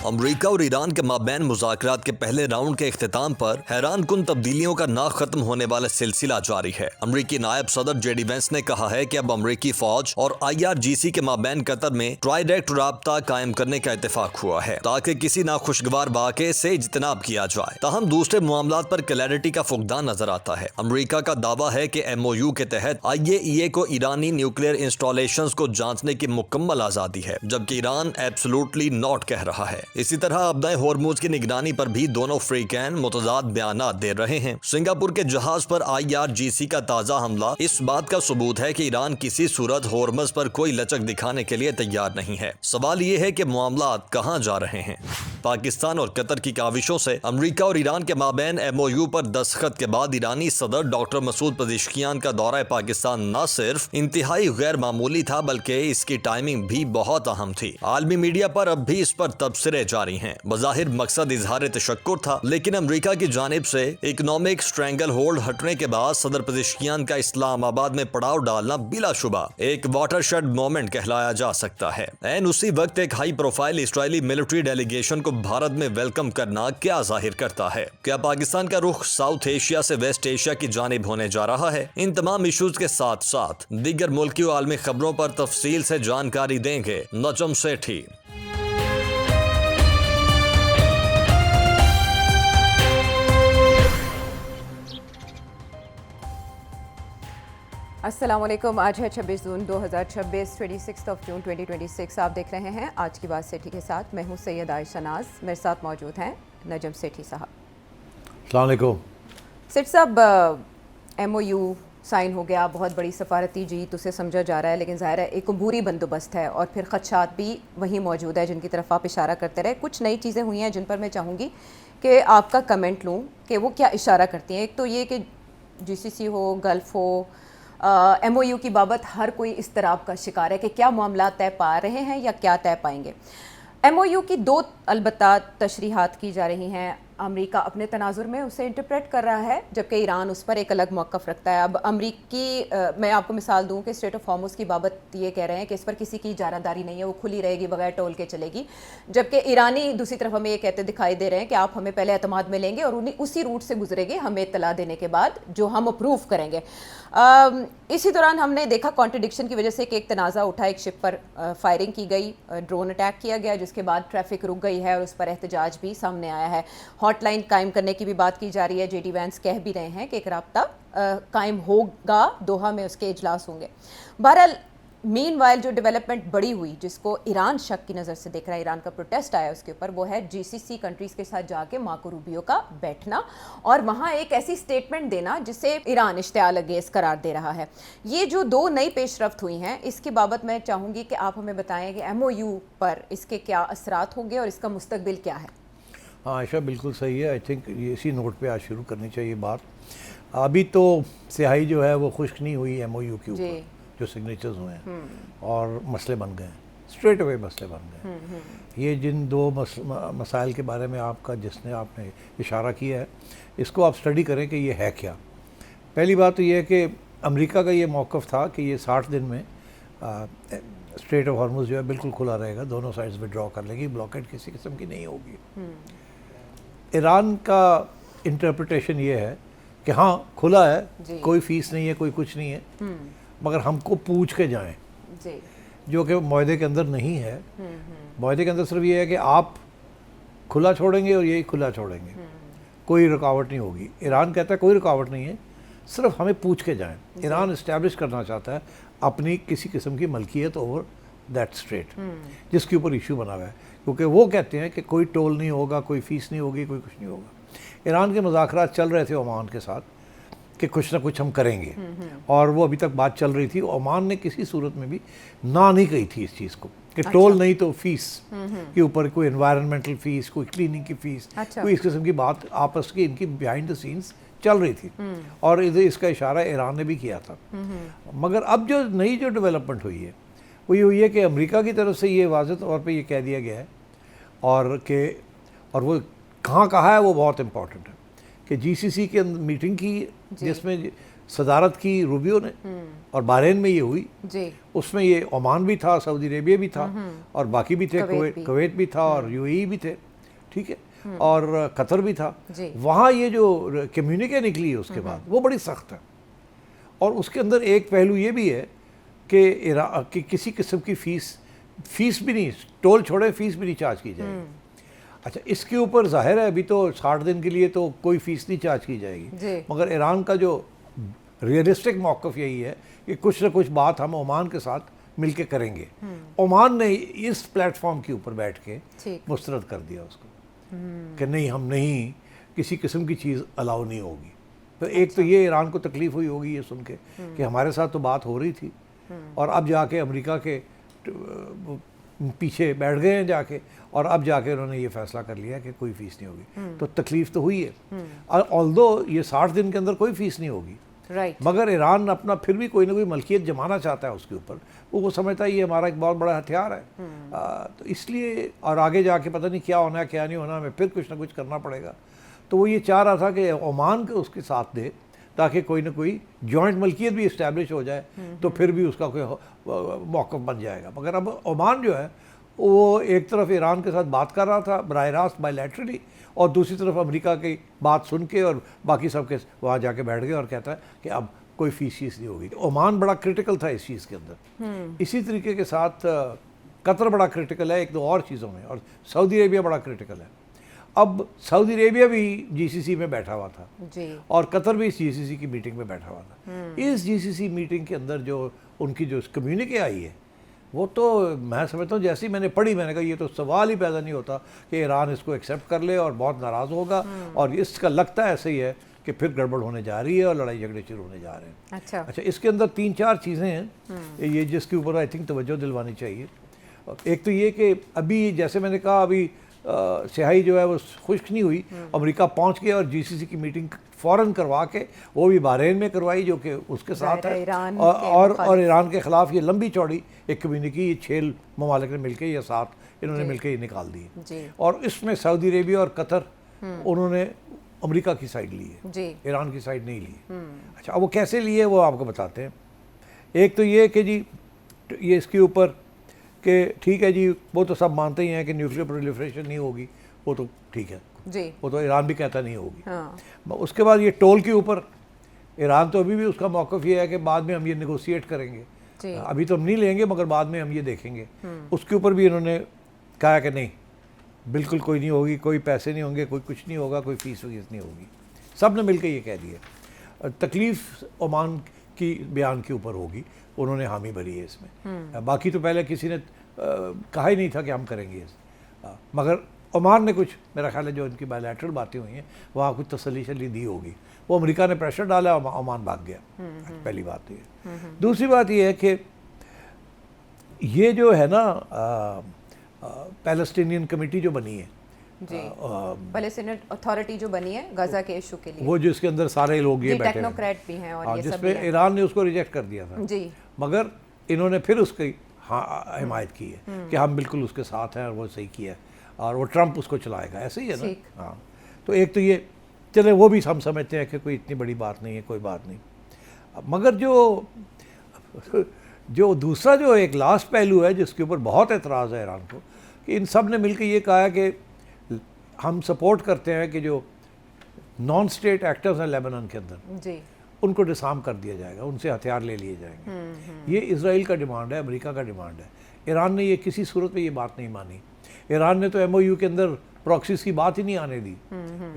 अमरीका और ईरान के माबैन मुज़ाकरात के पहले राउंड के इख्तिताम पर हैरान कुन तब्दीलियों का ना खत्म होने वाला सिलसिला जारी है। अमरीकी नायब सदर जेडी वेंस ने कहा है कि अब अमरीकी फौज और IRGC के माबैन कतर में डायरेक्ट राब्ता कायम करने का इत्तेफाक हुआ है ताकि किसी नाखुशगवार वाक़े से इज्तनाब किया जाए। ताहम दूसरे मामलात पर क्लैरिटी का फुकदान नजर आता है। अमरीका का दावा है कि MOU के तहत IAEA को ईरानी न्यूक्लियर इंस्टॉलेशंस को जांचने की मुकम्मल आज़ादी है, जबकि ईरान एब्सोल्युटली नॉट कह रहा है। इसी तरह अब्दाए होर्मुज की निगरानी पर भी दोनों फ्रीकैन मुतजाद बयानात दे रहे हैं। सिंगापुर के जहाज पर IRGC का ताज़ा हमला इस बात का सबूत है कि ईरान किसी सूरत होर्मुज पर कोई लचक दिखाने के लिए तैयार नहीं है। सवाल ये है कि मामलात कहाँ जा रहे हैं। पाकिस्तान और कतर की काविशों से अमरीका और ईरान के माबैन MOU पर दस्तखत के बाद ईरानी सदर डॉक्टर मसूद पज़ेश्कियान का दौरा पाकिस्तान न सिर्फ इंतहाई गैर मामूली था बल्कि इसकी टाइमिंग भी बहुत अहम थी। आलमी मीडिया पर अब भी इस पर तबसरे जारी हैं। बज़ाहिर मकसद इजहार तशक्कुर था, लेकिन अमरीका की जानिब से इकोनॉमिक स्ट्रेंगल होल्ड हटने के बाद सदर पज़ेश्कियान का इस्लामाबाद में पड़ाव डालना बिलाशुबा एक वाटरशेड मोमेंट कहलाया जा सकता है। एन उसी वक्त एक high profile Israeli military delegation को भारत में वेलकम करना क्या जाहिर करता है? क्या पाकिस्तान का रुख साउथ एशिया से वेस्ट एशिया की जानिब होने जा रहा है? इन तमाम इशूज के साथ साथ दीगर मुल्की और आलमी खबरों पर तफसील से जानकारी देंगे नजम सेठी। अस्सलाम वालेकुम। आज है 26 जून 2026, 26 जून 2026। आप देख रहे हैं आज की बात सेठी के साथ। मैं हूं सैयद आयशा नाज, मेरे साथ मौजूद हैं नजम सेठी साहब। अस्सलाम वालेकुम। सेठ साहब, MOU साइन हो गया, बहुत बड़ी सफारती जीत उसे समझा जा रहा है, लेकिन ज़ाहिर है एक अबूरी बंदोबस्त है और फिर खदशात भी वहीं मौजूद है जिनकी तरफ आप इशारा करते रहे। कुछ नई चीज़ें हुई हैं जिन पर मैं चाहूँगी कि आपका कमेंट लूँ कि वो क्या इशारा करती हैं। एक तो ये कि GCC हो, गल्फ हो, MOU की बाबत हर कोई इस तरह का शिकार है कि क्या मामला तय पा रहे हैं या क्या तय पाएंगे। MOU की दो अलबत्ता तशरीहात की जा रही हैं। अमेरिका अपने तनाजुर में उसे इंटरप्रेट कर रहा है, जबकि ईरान उस पर एक अलग मौक़िफ़ रखता है। अब अमरीकी मैं आपको मिसाल दूं कि स्ट्रेट ऑफ हॉर्मुज़ की बाबत ये कह रहे हैं कि इस पर किसी की इजारादारी नहीं है, वो खुली रहेगी, बगैर टोल के चलेगी, जबकि ईरानी दूसरी तरफ हमें ये कहते दिखाई दे रहे हैं कि आप हमें पहले एतमाद में लेंगे और उन्हीं उसी रूट से गुजरेंगे हमें इत्तला देने के बाद, जो हम अप्रूव करेंगे। इसी दौरान हमने देखा कॉन्ट्रडिक्शन की वजह से कि एक तनाज़ा उठा, एक शिप पर फायरिंग की गई, ड्रोन अटैक किया गया, जिसके बाद ट्रैफिक रुक गई है और उस पर एहतजाज भी सामने आया है। हॉटलाइन कायम करने की भी बात की जा रही है। जेडी वैंस कह भी रहे हैं कि एक राब्ता कायम होगा, दोहा में उसके इजलास होंगे। बहरहाल मीनवाइल जो डेवलपमेंट बड़ी हुई, जिसको ईरान शक की नज़र से देख रहा है, ईरान का प्रोटेस्ट आया उसके ऊपर, वो है GCC कंट्रीज़ के साथ जाके मार्को रूबियो का बैठना और वहाँ एक ऐसी स्टेटमेंट देना जिसे ईरान इश्तियाल अंगेज़ करार दे रहा है। ये जो दो नई पेशरफ्त हुई हैं, इसकी बाबत मैं चाहूँगी कि आप हमें बताएं कि MOU पर इसके क्या असरात होंगे और इसका मुस्तकबिल क्या है। हाँ आयशा, बिल्कुल सही है। आई थिंक इसी नोट पे आज शुरू करनी चाहिए बात। अभी तो स्याही जो है वो खुश्क नहीं हुई MOU के ऊपर, जो सिग्नेचर्स हुए हैं और मसले बन गए हैं, स्ट्रेट अवे मसले बन गए। ये जिन दो मसाइल के बारे में आपने इशारा किया है, इसको आप स्टडी करें कि ये है क्या। पहली बात तो ये है कि अमेरिका का ये मौक़िफ़ था कि ये 60 दिन में स्ट्रेट ऑफ हॉर्मुज़ जो है बिल्कुल खुला रहेगा, दोनों साइड्स विड्रॉ कर लेगी, ब्लॉकेट किसी किस्म की नहीं होगी। ईरान का इंटरप्रिटेशन ये है कि हाँ खुला है, कोई फ़ीस नहीं है, कोई कुछ नहीं है, मगर हमको पूछ के जाएं, जो कि मुआहदे के अंदर नहीं है। मुआहदे के अंदर सिर्फ ये है कि आप खुला छोड़ेंगे और यही खुला छोड़ेंगे, कोई रुकावट नहीं होगी। ईरान कहता है कोई रुकावट नहीं है, सिर्फ हमें पूछ के जाएं। ईरान इस्टेब्लिश करना चाहता है अपनी किसी किस्म की मलकियत ओवर दैट स्ट्रेट, जिसके ऊपर इशू बना हुआ है, क्योंकि वो कहते हैं कि कोई टोल नहीं होगा, कोई फ़ीस नहीं होगी, कोई कुछ नहीं होगा। ईरान के मुज़ाकरात चल रहे थे ओमान के साथ कि कुछ ना कुछ हम करेंगे, और वो अभी तक बात चल रही थी। ओमान ने किसी सूरत में भी ना नहीं कही थी इस चीज़ को कि टोल नहीं तो फ़ीस के ऊपर, कोई एनवायरनमेंटल फ़ीस, कोई क्लीनिंग की फ़ीस, कोई इस किस्म की बात आपस की इनकी बिहाइंड द सीन्स चल रही थी, और इसका इशारा ईरान ने भी किया था। मगर अब जो नई जो डेवलपमेंट हुई है वो ये हुई है कि अमेरिका की तरफ से ये वाज़ेह तौर पे ये कह दिया गया है, और वो कहाँ कहा है वो बहुत इम्पॉर्टेंट है, कि GCC की मीटिंग की जिसमें सदारत की रूबियो ने, और बहरीन में ये हुई, जी उसमें ये ओमान भी था, सऊदी अरेबिया भी था, और बाकी भी थे, कुवैत भी था, और यूएई भी थे, ठीक है, और कतर भी था। जी। वहाँ ये जो कम्युनिके निकली है उसके बाद वो बड़ी सख्त है, और उसके अंदर एक पहलू ये भी है कि किसी किस्म की फीस भी नहीं, टोल छोड़े फीस भी नहीं चार्ज की जाएगी। अच्छा, इसके ऊपर जाहिर है अभी तो 60 दिन के लिए तो कोई फीस नहीं चार्ज की जाएगी, मगर ईरान का जो रियलिस्टिक मौक़िफ़ यही है कि कुछ ना कुछ बात हम ओमान के साथ मिलके करेंगे। ओमान ने इस प्लेटफॉर्म के ऊपर बैठ के मुस्तरद कर दिया उसको कि नहीं, हम नहीं, किसी किस्म की चीज़ अलाउ नहीं होगी। तो एक तो ये ईरान को तकलीफ़ हुई होगी ये सुन के कि हमारे साथ तो बात हो रही थी और अब जाके अमेरिका के पीछे बैठ गए हैं जाके, और अब जाके उन्होंने ये फैसला कर लिया कि कोई फ़ीस नहीं होगी। तो तकलीफ़ तो हुई है, ऑल्दो ये 60 दिन के अंदर कोई फ़ीस नहीं होगी, मगर ईरान अपना फिर भी कोई ना कोई मलकियत जमाना चाहता है उसके ऊपर। वो समझता है ये हमारा एक बहुत बड़ा हथियार है, तो इसलिए, और आगे जाके पता नहीं क्या होना है क्या नहीं होना, हमें फिर कुछ ना कुछ करना पड़ेगा। तो वो ये चाह रहा था कि ओमान को उसके साथ दे ताकि कोई ना कोई जॉइंट मलकियत भी इस्टेब्लिश हो जाए, तो फिर भी उसका कोई मौक़िफ़ बन जाएगा। मगर अब ओमान जो है वो एक तरफ ईरान के साथ बात कर रहा था बराह रास्त बायलैटरली, और दूसरी तरफ अमेरिका की बात सुन के और बाकी सब के वहाँ जाके बैठ गए और कहता है कि अब कोई फीस नहीं होगी। ओमान बड़ा क्रिटिकल था इस चीज़ के अंदर। इसी तरीके के साथ कतर बड़ा क्रिटिकल है एक दो और चीज़ों में, और सऊदी अरेबिया बड़ा क्रिटिकल है। अब सऊदी अरेबिया भी जीसीसी में बैठा हुआ था जी, और कतर भी इस जीसीसी की मीटिंग में बैठा हुआ था। इस जीसीसी मीटिंग के अंदर जो उनकी जो कम्युनिके आई है, वो तो मैं समझता हूँ जैसे ही मैंने पढ़ी, मैंने कहा ये तो सवाल ही पैदा नहीं होता कि ईरान इसको एक्सेप्ट कर ले और बहुत नाराज़ होगा, और इसका लगता है ऐसे ही है कि फिर गड़बड़ होने जा रही है और लड़ाई झगड़े शुरू होने जा रहे हैं। अच्छा, इसके अंदर 3-4 चीज़ें हैं ये जिसके ऊपर आई थिंक तवज्जो दिलवानी चाहिए। एक तो ये कि अभी जैसे मैंने कहा, अभी स्याही जो है वो खुश्क नहीं हुई, अमेरिका पहुंच गया और जीसीसी की मीटिंग फ़ौरन करवा के, वो भी बहरीन में करवाई जो कि उसके साथ है, और ईरान के ख़िलाफ़ ये लंबी चौड़ी एक कम्युनिकी, ये 6 ममालिक ने मिलकर या 7 इन्होंने मिलकर ये निकाल दी, और इसमें सऊदी अरेबिया और कतर उन्होंने अमेरिका की साइड ली है, ईरान की साइड नहीं ली। अच्छा, अब वो कैसे लिए वो आपको बताते हैं। एक तो ये कि जी ये इसके ऊपर कि ठीक है जी, वो तो सब मानते ही हैं कि न्यूक्लियर प्रोलिफरेशन नहीं होगी, वो तो ठीक है जी, वो तो ईरान भी कहता नहीं होगी। हाँ। उसके बाद ये टोल के ऊपर ईरान तो अभी भी उसका मौक़िफ़ ये है कि बाद में हम ये नेगोशिएट करेंगे, अभी तो हम नहीं लेंगे मगर बाद में हम ये देखेंगे। उसके ऊपर भी इन्होंने कहा कि नहीं, बिल्कुल कोई नहीं होगी, कोई पैसे नहीं होंगे, कोई कुछ नहीं होगा, कोई फीस नहीं होगी। सब ने मिल के ये कह दिया। तकलीफ़ ओमान की बयान के ऊपर होगी, उन्होंने हामी भरी है इसमें। बाकी तो पहले किसी ने कहा ही नहीं था कि हम करेंगे मगर ओमान ने कुछ, मेरा ख्याल है जो इनकी बायलैटरल बातें हुई हैं वहाँ कुछ तसल्ली शली दी होगी। वो अमेरिका ने प्रेशर डाला, ओमान भाग गया। पहली बात ये। दूसरी बात ये है कि ये जो है ना पैलेस्टीनियन कमेटी जो बनी है, पैलेस्टीनियन अथॉरिटी जो बनी है गजा के इशू के लिए, वो जिसके अंदर सारे लोग ये बैठे टेक्नोक्रेट भी हैं, और ये सब जिसमें ईरान ने उसको रिजेक्ट कर दिया था जी, मगर इन्होंने फिर उसकी हिमायत की है कि हम बिल्कुल उसके साथ हैं और वो सही किया है, और वो ट्रंप उसको चलाएगा, ऐसे ही है ना। हाँ, तो एक तो ये चले, वो भी हम समझते हैं कि कोई इतनी बड़ी बात नहीं है, कोई बात नहीं। मगर जो दूसरा जो एक लास्ट पहलू है जिसके ऊपर बहुत एतराज़ है ईरान को, कि इन सब ने मिलकर ये कहा है कि हम सपोर्ट करते हैं कि जो नॉन स्टेट एक्टर्स हैं लेबनान के अंदर जी, उनको डिसार्म कर दिया जाएगा, उनसे हथियार ले लिए जाएंगे। ये इजराइल का डिमांड है, अमेरिका का डिमांड है। ईरान ने ये किसी सूरत में ये बात नहीं मानी। ईरान ने तो एमओयू के अंदर प्रॉक्सीज की बात ही नहीं आने दी,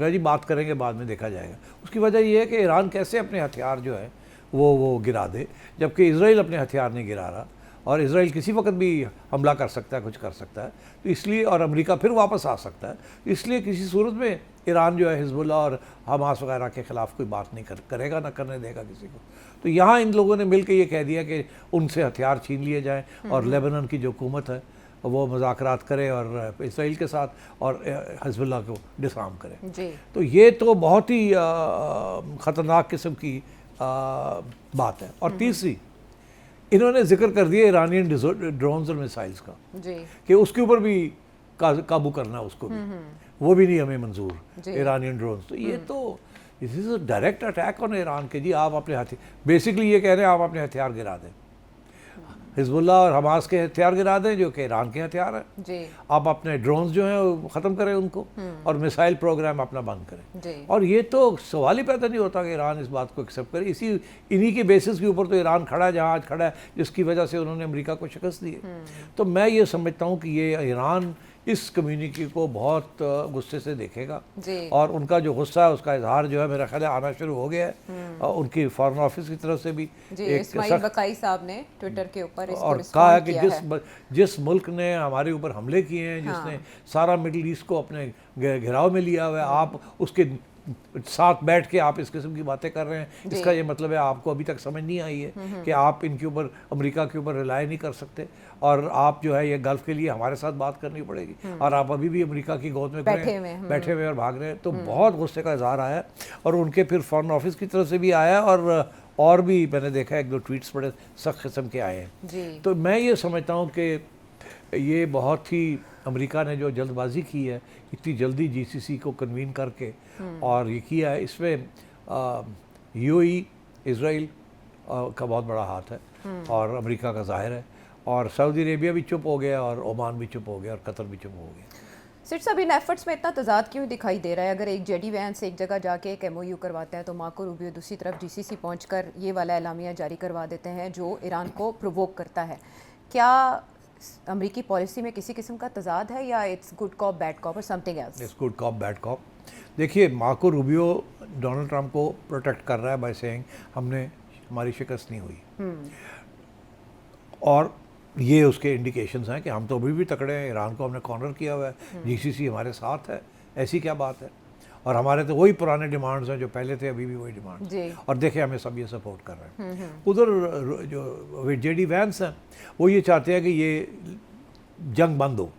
जी बात करेंगे बाद में देखा जाएगा। उसकी वजह ये है कि ईरान कैसे अपने हथियार जो है वो गिरा दे, जबकि इजराइल अपने हथियार नहीं गिरा रहा, और इजराइल किसी वक्त भी हमला कर सकता है, कुछ कर सकता है, तो इसलिए, और अमेरिका फिर वापस आ सकता है, इसलिए किसी सूरत में ईरान जो है हिजबुल्लाह और हमास वगैरह के ख़िलाफ़ कोई बात नहीं करेगा, ना करने देगा किसी को। तो यहाँ इन लोगों ने मिल के ये कह दिया कि उनसे हथियार छीन लिए जाएँ और लेबनान की जो हुकूमत है वो मुज़ाकरात करे और इसराइल के साथ, और हिजबुल्लाह को डिसआर्म करे। तो ये तो बहुत ही ख़तरनाक किस्म की बात है। और तीसरी, इन्होंने जिक्र कर दिया ईरानियन ड्रोन्स और मिसाइल्स का जी, कि उसके ऊपर भी काबू करना, उसको भी, वो भी नहीं हमें मंजूर, ईरानियन ड्रोन्स। तो ये तो this is a direct attack on Iran के जी आप अपने हथियार, बेसिकली ये कह रहे हैं आप अपने हथियार गिरा दें, हिजबुल्लाह और हमास के हथियार गिरा दें जो कि ईरान के हथियार हैं जी आप अपने ड्रोन्स जो हैं वो ख़त्म करें उनको और मिसाइल प्रोग्राम अपना बंद करें। जी और ये तो सवाल ही पैदा नहीं होता कि ईरान इस बात को एक्सेप्ट करे। इन्हीं के बेसिस के ऊपर तो ईरान खड़ा है जहाँ आज खड़ा है, जिसकी वजह से उन्होंने अमेरिका को शिकस्त दी है। तो मैं ये समझता हूँ कि ये ईरान इस कम्युनिटी को बहुत गुस्से से देखेगा जी और उनका जो गुस्सा है उसका इजहार जो है मेरा ख्याल है आना शुरू हो गया है। और उनकी फॉरेन ऑफिस की तरफ से भी जी एक इस्माइल बकाई साहब ने ट्विटर के ऊपर इसको और कहा है रिस्पॉन्ड कि किया है। जिस मुल्क ने हमारे ऊपर हमले किए हैं, जिसने सारा मिडिल ईस्ट को अपने घेराव में लिया हुआ है, आप उसके साथ बैठ के आप इस किस्म की बातें कर रहे हैं, इसका ये मतलब है आपको अभी तक समझ नहीं आई है कि आप इनके ऊपर अमेरिका के ऊपर रिलाय नहीं कर सकते और आप जो है ये गल्फ के लिए हमारे साथ बात करनी पड़ेगी और आप अभी भी अमेरिका की गोद में बैठे हुए और भाग रहे हैं। तो बहुत गुस्से का इजहार आया और उनके फिर फॉरेन ऑफिस की तरफ से भी आया और भी मैंने देखा एक दो ट्वीट्स बड़े सख्त किस्म के आए हैं। तो मैं ये समझता हूँ कि ये बहुत ही अमेरिका ने जो जल्दबाजी की है इतनी जल्दी जीसीसी को कन्वीन करके और ये किया है, इसमें यूएई इज़राइल का बहुत बड़ा हाथ है और अमेरिका का जाहिर है और सऊदी अरेबिया भी चुप हो गया और ओमान भी चुप हो गया और कतर भी चुप हो गया। सिर्फ सब इन एफर्ट्स में इतना तजाद क्यों दिखाई दे रहा है? अगर एक जेडी वैंस एक जगह जाके एक एमओयू करवाता है तो मार्को रूबियो दूसरी तरफ जीसीसी पहुंचकर ये वाला एलामिया जारी करवा देते हैं जो ईरान को प्रोवोक करता है। क्या अमेरिकी पॉलिसी में किसी किस्म का तजाद है या it's good cop bad cop और something else? It's good cop bad cop. देखिए मार्को रूबियो डोनाल्ड ट्रंप को प्रोटेक्ट कर रहा है बाय सेइंग हमारी शिकस्त नहीं हुई और ये उसके इंडिकेशंस हैं कि हम तो अभी भी तकड़े हैं, ईरान को हमने कॉर्नर किया हुआ है, जीसीसी हमारे साथ है, ऐसी क्या बात है। और हमारे तो वही पुराने डिमांड्स हैं जो पहले थे, अभी भी वही डिमांड और देखे हमें सब ये सपोर्ट कर रहे हैं। उधर जो जेडी वैंस हैं वो ये चाहते हैं कि ये जंग बंद हो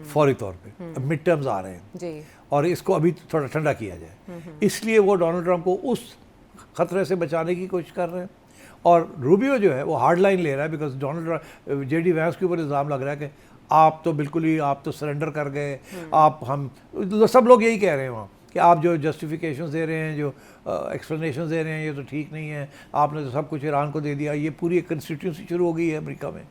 फौरी तौर पे, मिड टर्म्स आ रहे हैं और इसको अभी थोड़ा ठंडा किया जाए, इसलिए वो डोनाल्ड ट्रंप को उस खतरे से बचाने की कोशिश कर रहे हैं। और रूबियो जो है वो हार्ड लाइन ले रहा है बिकॉज डोनाल्ड जेडी वैंस के ऊपर इल्ज़ाम लग रहा है कि आप तो बिल्कुल ही आप तो सरेंडर कर गए, आप हम सब लोग यही कह रहे हैं वहाँ कि आप जो जस्टिफिकेशन दे रहे हैं, जो एक्सप्लेनेशन दे रहे हैं, ये तो ठीक नहीं है, आपने तो सब कुछ ईरान को दे दिया। ये पूरी एक कंस्टिट्यूंसी शुरू हो गई है अमेरिका में।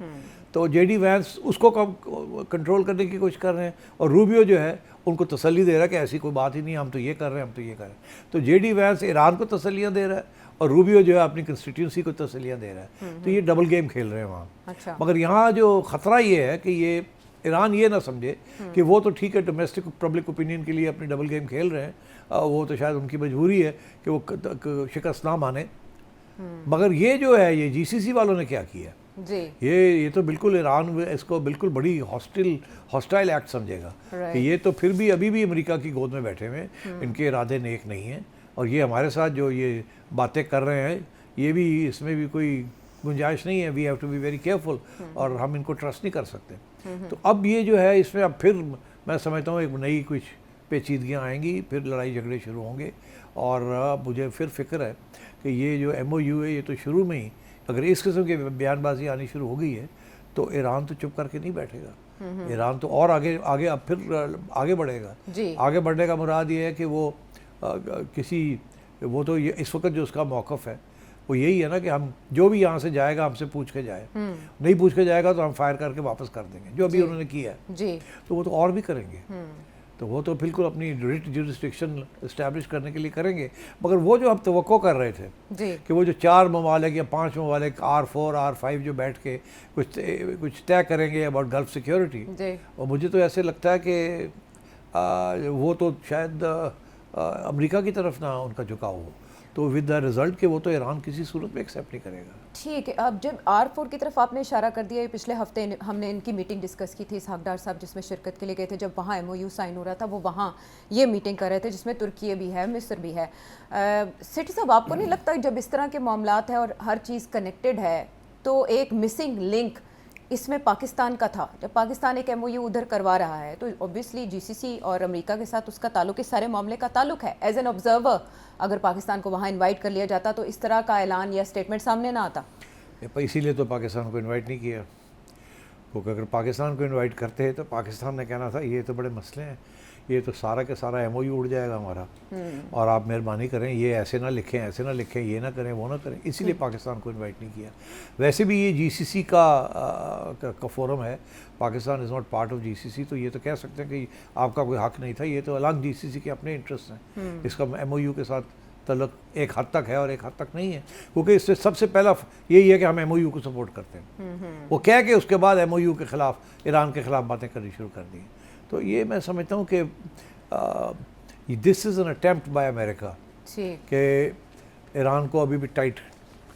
तो जेडी वैंस उसको कंट्रोल करने की कोशिश कर रहे हैं और रूबियो जो है उनको तसल्ली दे रहा है कि ऐसी कोई बात ही नहीं, हम तो ये कर रहे हैं, हम तो ये कर रहे हैं। तो जेडी वैंस ईरान को तसल्लियाँ दे रहा है और रूबियो जो है अपनी कंस्टिट्यूंसी को तसल्लियाँ दे रहा है। तो ये डबल गेम खेल रहे हैं वहाँ। अच्छा। मगर यहाँ जो ख़तरा ये है कि ये ईरान ये ना समझे कि वो तो ठीक है डोमेस्टिक पब्लिक ओपिनियन के लिए अपनी डबल गेम खेल रहे हैं, वो तो शायद उनकी मजबूरी है कि वो शिकस्त ना माने। मगर ये जो है ये जीसीसी वालों ने क्या किया जी, ये तो बिल्कुल ईरान इसको बिल्कुल बड़ी हॉस्टाइल एक्ट समझेगा कि ये तो फिर भी अभी भी अमेरिका की गोद में बैठे हुए, इनके इरादे नेक नहीं हैं और ये हमारे साथ जो ये बातें कर रहे हैं ये भी इसमें भी कोई गुंजाइश नहीं है। We have to be very careful और हम इनको ट्रस्ट नहीं कर सकते। तो अब ये जो है इसमें अब फिर मैं समझता हूँ एक नई कुछ पेचीदगियाँ आएंगी, फिर लड़ाई झगड़े शुरू होंगे और मुझे फिर फिक्र है कि ये जो MOU है ये तो शुरू में ही अगर इस किस्म की बयानबाजी आनी शुरू हो गई है तो ईरान तो चुप करके नहीं बैठेगा। ईरान तो और आगे अब फिर आगे बढ़ेगा। आगे बढ़ने का मुराद ये है कि वो वो तो ये इस वक्त जो उसका मौक़िफ़ है वो यही है ना कि हम जो भी यहाँ से जाएगा हमसे पूछ के जाए, नहीं पूछ के जाएगा तो हम फायर करके वापस कर देंगे, जो अभी उन्होंने किया है। तो वो तो और भी करेंगे, तो वो तो बिल्कुल अपनी जुरिस्डिक्शन इस्टेब्लिश करने के लिए करेंगे। मगर वो जो हम तवक्को कर रहे थे कि वो जो 4 ममालिक या 5 ममालिक R4 R5 जो बैठ के कुछ तय करेंगे अबाउट गल्फ सिक्योरिटी, और मुझे तो ऐसे लगता है कि वो तो शायद अमेरिका की तरफ ना उनका झुकाव हो, तो विद द रिजल्ट कि वो तो ईरान किसी सूरत में एक्सेप्ट नहीं करेगा। ठीक है, अब जब R4 की तरफ आपने इशारा कर दिया, पिछले हफ्ते हमने इनकी मीटिंग डिस्कस की थी, इसहाक डार साहब जिसमें शिरकत के लिए गए थे, जब वहाँ MOU साइन हो रहा था वो वहाँ ये मीटिंग कर रहे थे जिसमें तुर्की भी है, मिस्र भी है। सिटी साहब आपको नहीं लगता जब इस तरह के मामलात हैं और हर चीज़ कनेक्टेड है तो एक मिसिंग लिंक इसमें पाकिस्तान का था? जब पाकिस्तान एक MOU उधर करवा रहा है तो ऑब्वियसली जीसीसी और अमेरिका के साथ उसका ताल्लुक इस सारे मामले का ताल्लुक है। एज एन ऑब्जर्वर अगर पाकिस्तान को वहाँ इनवाइट कर लिया जाता तो इस तरह का ऐलान या स्टेटमेंट सामने ना आता। इसीलिए तो पाकिस्तान को इन्वाइट नहीं किया, क्योंकि अगर पाकिस्तान को इन्वाइट करते तो पाकिस्तान ने कहना था ये तो बड़े मसले हैं, ये तो सारा के सारा MOU उड़ जाएगा हमारा, और आप मेहरबानी करें ये ऐसे ना लिखें, ऐसे ना लिखें, ये ना करें, वो ना करें, इसीलिए पाकिस्तान को इनवाइट नहीं किया। वैसे भी ये GCC का फोरम है, Pakistan is not part of GCC, तो ये तो कह सकते हैं कि आपका कोई हक नहीं था, ये तो अलग GCC के अपने इंटरेस्ट हैं। इसका MOU के साथ तल्लुक एक हद तक है और एक हद तक नहीं है, क्योंकि इससे सबसे पहला यही है कि हम MOU को सपोर्ट करते हैं। वो कह के उसके बाद MOU के ख़िलाफ़, ईरान के ख़िलाफ़ बातें करनी शुरू कर दी। तो ये मैं समझता हूँ कि this is an attempt by America कि ईरान को अभी भी टाइट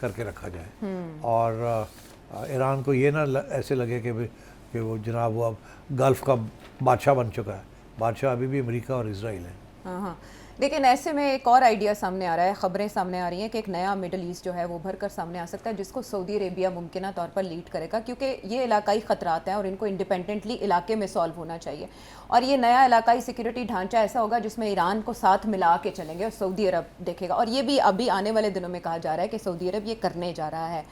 करके रखा जाए, और ईरान को ये ना ऐसे लगे कि वो जनाब वो अब गल्फ़ का बादशाह बन चुका है। बादशाह अभी भी अमेरिका और इज़राइल है। हाँ, लेकिन ऐसे में एक और आइडिया सामने आ रहा है, ख़बरें सामने आ रही हैं कि एक नया मिडल ईस्ट जो है वो भर कर सामने आ सकता है, जिसको सऊदी अरेबिया मुमकिन तौर पर लीड करेगा, क्योंकि ये इलाकाई ख़तरात हैं और इनको इंडिपेंडेंटली इलाके में सॉल्व होना चाहिए। और ये नया इलाकाई सिक्योरिटी ढांचा ऐसा होगा जिसमें ईरान को साथ मिला के चलेंगे और सऊदी अरब देखेगा। और ये भी अभी आने वाले दिनों में कहा जा रहा है कि सऊदी अरब ये करने जा रहा है।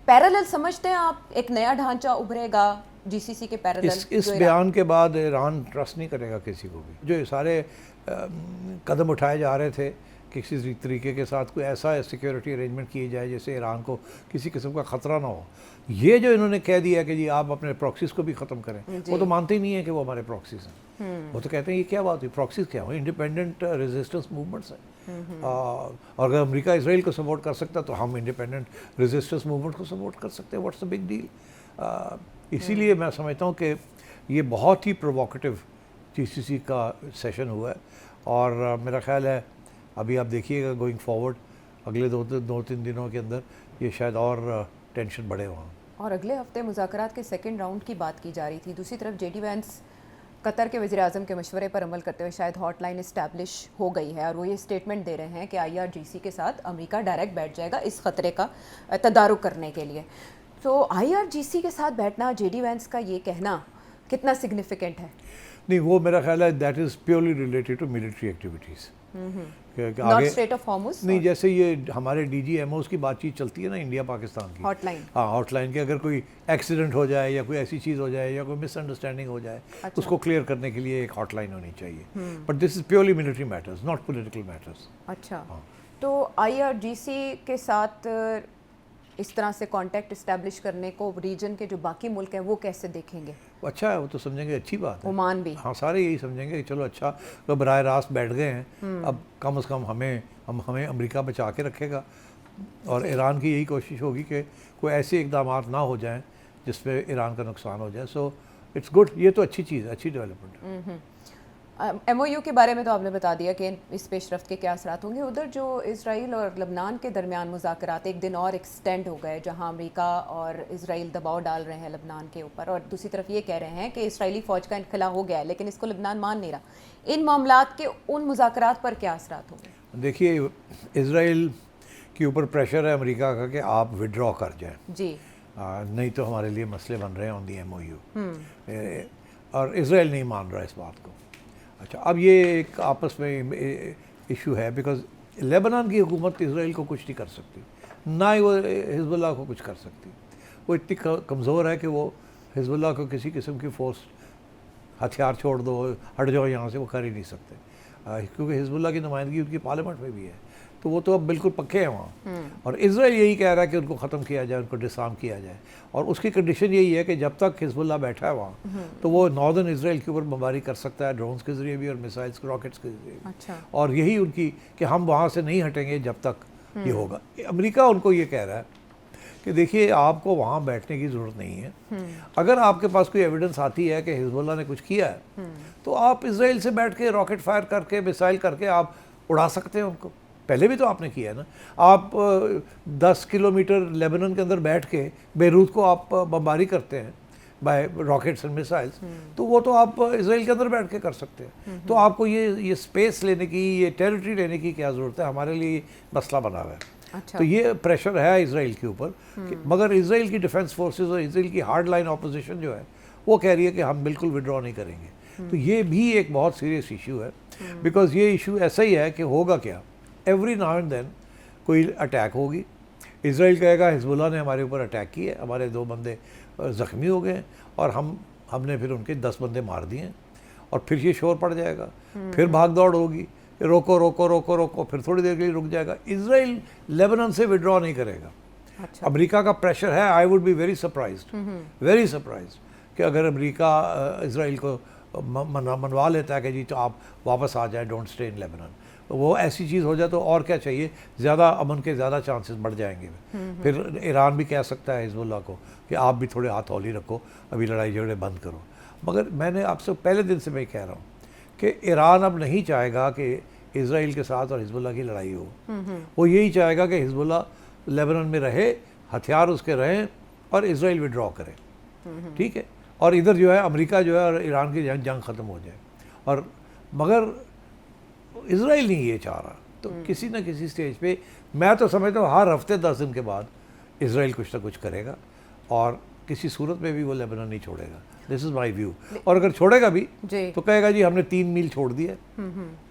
पैरेलल समझते हैं आप, एक नया ढांचा उभरेगा GCC के पैरेलल? इस बयान के बाद ईरान ट्रस्ट नहीं करेगा किसी को भी। जो सारे कदम उठाए जा रहे थे किसी तरीके के साथ कोई ऐसा सिक्योरिटी अरेंजमेंट किए जाए जिससे ईरान को किसी किस्म का ख़तरा ना हो, ये जो इन्होंने कह दिया कि जी आप अपने प्रॉक्सीज को भी ख़त्म करें, वो तो मानते ही नहीं है कि वो हमारे प्रॉक्सीज हैं। वो तो कहते हैं ये क्या बात हुई, प्रॉक्सीज क्या हो, इंडिपेंडेंट रेजिस्टेंस मूवमेंट्स हैं। और अगर अमेरिका इसराइल को सपोर्ट कर सकता तो हम इंडिपेंडेंट रेजिस्टेंस मूवमेंट को सपोर्ट कर सकते हैं। What's the big deal. इसीलिए मैं समझता हूँ कि ये बहुत ही प्रोवोकेटिव GCC का सेशन हुआ है, और मेरा ख्याल है अभी आप देखिएगा गोइंग फॉरवर्ड अगले दो तीन दिनों के अंदर ये शायद और टेंशन बढ़े वहाँ। और अगले हफ्ते मुज़ाकरात के सेकंड राउंड की बात की जा रही थी। दूसरी तरफ JD वैंस कतर के वज़ीर-ए-आज़म के मशवरे पर अमल करते हुए शायद हॉटलाइन इस्टेब्लिश हो गई है, और वो ये स्टेटमेंट दे रहे हैं कि IRGC के साथ अमेरिका डायरेक्ट बैठ जाएगा इस ख़तरे का तदारुक करने के लिए। तो IRGC के साथ बैठना, JD वैंस का ये कहना कितना सिग्निफिकेंट है? नहीं, वो मेरा ख्याल है that is purely related to military activities. Not strait of Hormuz नहीं, जैसे ये हमारे DGMOs की बातचीत चलती है ना इंडिया पाकिस्तान की, हॉटलाइन। हाँ, हॉटलाइन की अगर कोई एक्सीडेंट हो जाए या कोई ऐसी चीज़ हो जाए या कोई मिसअंडरस्टैंडिंग हो जाए, अच्छा। उसको क्लियर करने के लिए एक हॉटलाइन होनी चाहिए। But this is purely military matters, not political matters. अच्छा, तो IRGC के साथ इस तरह से कांटेक्ट इस्टेब्लिश करने को रीजन के जो बाकी मुल्क हैं वो कैसे देखेंगे? अच्छा है, वो तो समझेंगे अच्छी बात है। ओमान भी, हाँ, सारे यही समझेंगे कि चलो अच्छा, तो बराह रास्त बैठ गए हैं, अब कम से कम हमें अमेरिका बचा के रखेगा, और ईरान की यही कोशिश होगी कि कोई ऐसे इकदाम ना हो जाएं जिसपे ईरान का नुकसान हो जाए। सो इट्स गुड, ये तो अच्छी चीज़, अच्छी डेवलपमेंट है। MOU के बारे में तो आपने बता दिया कि इस पेशरफ्त के क्या असरात होंगे। उधर जो इसराइल और लबनान के दरमियान मुज़ाकरात एक दिन और एक्सटेंड हो गए, जहां अमेरिका और इसराइल दबाव डाल रहे हैं लबनान के ऊपर, और दूसरी तरफ ये कह रहे हैं कि इसराइली फ़ौज का इनखला हो गया है, लेकिन इसको लबनान मान नहीं रहा। इन मामलात के उन मुज़ाकरात पर क्या असरात होंगे? देखिए, इसराइल के ऊपर प्रेशर है अमेरिका का कि आप विड्रॉ कर जाएं जी, नहीं तो हमारे लिए मसले बन रहे हैं ऑन दी MOU, और इसराइल नहीं मान रहा इस बात को। अच्छा, अब ये एक आपस में इशू है, बिकॉज लेबनान की हुकूमत इसराइल को कुछ नहीं कर सकती, ना ही वो हिजबुल्लाह को कुछ कर सकती। वो इतनी कमज़ोर है कि वो हिजबुल्लाह को किसी किस्म की फोर्स हथियार छोड़ दो, हट जाओ यहाँ से, वो कर ही नहीं सकते, क्योंकि हिजबुल्लाह की नुमाइंदगी उनकी पार्लियामेंट में भी है, तो वो तो अब बिल्कुल पक्के हैं वहाँ। और इसराइल यही कह रहा है कि उनको ख़त्म किया जाए, उनको डिसआर्म किया जाए, और उसकी कंडीशन यही है कि जब तक हिजबुल्लाह बैठा है वहाँ तो वो नॉर्दर्न इसराइल के ऊपर बमबारी कर सकता है, ड्रोन्स के ज़रिए भी और मिसाइल्स रॉकेट्स के ज़रिए भी। अच्छा, और यही उनकी कि हम वहाँ से नहीं हटेंगे जब तक ये होगा। अमेरिका उनको ये कह रहा है कि देखिए, आपको वहाँ बैठने की ज़रूरत नहीं है, अगर आपके पास कोई एविडेंस आती है कि हिजबुल्लाह ने कुछ किया है तो आप इसराइल से बैठ के रॉकेट फायर करके, मिसाइल करके आप उड़ा सकते हैं उनको। पहले भी तो आपने किया है ना, आप 10 किलोमीटर लेबनान के अंदर बैठ के बेरूत को आप बमबारी करते हैं बाय रॉकेट्स एंड मिसाइल्स, तो वो तो आप इसराइल के अंदर बैठ के कर सकते हैं। तो आपको ये स्पेस लेने की, ये टेरिटरी लेने की क्या ज़रूरत है? हमारे लिए मसला बना हुआ है। अच्छा, तो ये प्रेशर है इसराइल के ऊपर, मगर इसराइल की डिफेंस फोर्सेस और इसराइल की हार्ड लाइन अपोजिशन जो है वो कह रही है कि हम बिल्कुल विड्रॉ नहीं करेंगे। तो ये भी एक बहुत सीरियस इशू है, बिकॉज ये इशू ऐसा ही है कि होगा क्या, एवरी नाउ एंड देन कोई अटैक होगी, इसराइल कहेगा हिजबुल्लाह ने हमारे ऊपर अटैक किया, हमारे 2 बंदे ज़ख्मी हो गए और हमने फिर उनके 10 बंदे मार दिए, और फिर ये शोर पड़ जाएगा, फिर भाग दौड़ होगी, रोको रोको रोको रोको, फिर थोड़ी देर के लिए रुक जाएगा। इजराइल लेबनान से विड्रॉ नहीं करेगा। अच्छा। अमेरिका का प्रेशर है। I would be very surprised कि अगर अमेरिका इजराइल को मनवा लेता है कि जी तो आप वापस आ जाए, डोंट स्टे इन लेबनान, वो ऐसी चीज़ हो जाए तो और क्या चाहिए, ज़्यादा अमन के ज़्यादा चांसेस बढ़ जाएंगे। फिर ईरान भी कह सकता है हिजबुल्लाह को कि आप भी थोड़े हाथ हौली रखो, अभी लड़ाई झगड़े बंद करो। मगर मैंने आपसे पहले दिन से मैं कह रहा हूँ कि ईरान अब नहीं चाहेगा कि इजराइल के साथ और हिजबुल्लाह की लड़ाई हो। वो यही चाहेगा कि हिजबुल्लाह लेबनान में रहे, हथियार उसके रहें और इजराइल विड्रॉ करे, ठीक है, और इधर जो है अमेरिका जो है और ईरान की जंग ख़त्म हो जाए। और मगर इजराइल नहीं ये चाह रहा, तो किसी न किसी स्टेज पे मैं तो समझता हूँ हर हफ्ते 10 दिन के बाद इजराइल कुछ ना कुछ करेगा और किसी सूरत में भी वो लेबनान नहीं छोड़ेगा। This is my view. और अगर छोड़ेगा भी तो कहेगा जी हमने 3 मील छोड़ दिया,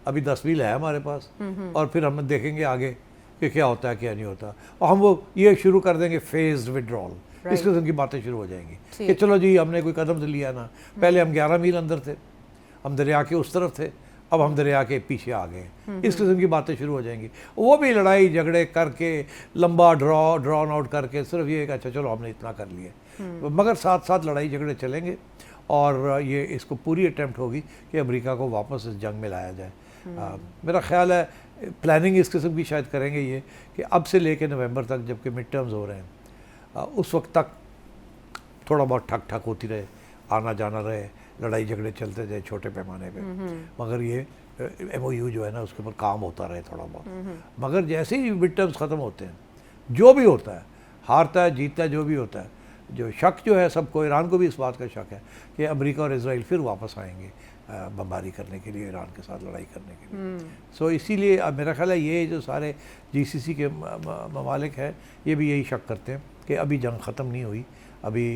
अभी 10 मील है हमारे पास, और फिर हम देखेंगे आगे कि क्या होता है क्या नहीं होता। और हम वो ये शुरू कर देंगे फेज्ड विड्रॉल, इस किस्म की बातें शुरू हो जाएंगी कि चलो जी हमने कोई कदम तो लिया ना, पहले हम 11 मील अंदर थे, हम दरिया के उस तरफ थे, अब हम दरिया के पीछे आ गए, इस किस्म की बातें शुरू हो जाएंगी। वो भी लड़ाई झगड़े करके लंबा ड्रॉन आउट करके सिर्फ ये कि अच्छा चलो हमने इतना कर लिया, मगर साथ साथ लड़ाई झगड़े चलेंगे और ये इसको पूरी अटैम्प्ट होगी कि अमेरिका को वापस इस जंग में लाया जाए। मेरा ख्याल है प्लानिंग इस किस्म की शायद करेंगे ये कि अब से लेके नवंबर तक, जबकि मिड टर्म्स हो रहे हैं, उस वक्त तक थोड़ा बहुत ठक ठक होती रहे, आना जाना रहे, लड़ाई झगड़े चलते जाए छोटे पैमाने पे, मगर ये MOU जो है ना उसके ऊपर काम होता रहे थोड़ा बहुत। मगर जैसे ही मिड टर्म्स ख़त्म होते हैं, जो भी होता है, हारता है जीतता है जो भी होता है, जो शक जो है सबको, ईरान को भी इस बात का शक है कि अमेरिका और इजराइल फिर वापस आएंगे बमबारी करने के लिए, ईरान के साथ लड़ाई करने के लिए। सो इसीलिए अब मेरा ख्याल है ये जो सारे GCC के ममालिक हैं ये भी यही शक करते हैं कि अभी जंग ख़त्म नहीं हुई, अभी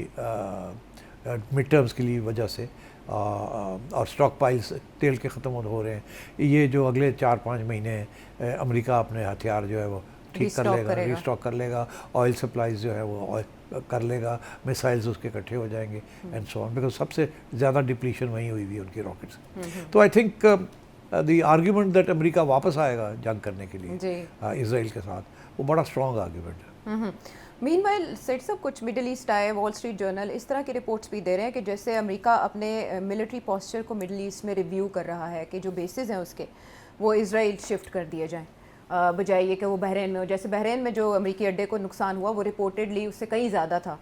मिड टर्म्स के लिए वजह से और स्टॉक पाइल्स तेल के ख़त्म हो रहे हैं, ये जो अगले 4-5 महीने अमेरिका अपने हथियार जो है वो ठीक कर लेगा, रीस्टॉक कर लेगा, ऑयल सप्लाईज जो है वो ऑयल कर लेगा, मिसाइल्स उसके इकट्ठे हो जाएंगे एंड सो ऑन, बिकॉज सबसे ज़्यादा डिप्लीशन वहीं हुई हुई है उनकी रॉकेट्स। तो I think the argument that America वापस आएगा जंग करने के लिए इजराइल के साथ, वो बड़ा स्ट्रॉन्ग आर्ग्यूमेंट है। मीनवाइल सेट सब कुछ मिडिल ईस्ट आए, वॉल स्ट्रीट जर्नल इस तरह की रिपोर्ट्स भी दे रहे हैं कि जैसे अमेरिका अपने मिलिट्री पोस्चर को मिडिल ईस्ट में रिव्यू कर रहा है कि जो बेसिस हैं उसके वो इजराइल शिफ्ट कर दिए जाएं, बजाय ये कि वो बहरीन में हो। जैसे बहरीन में जो अमेरिकी अड्डे को नुकसान हुआ वो रिपोर्टेडली उससे कहीं ज़्यादा था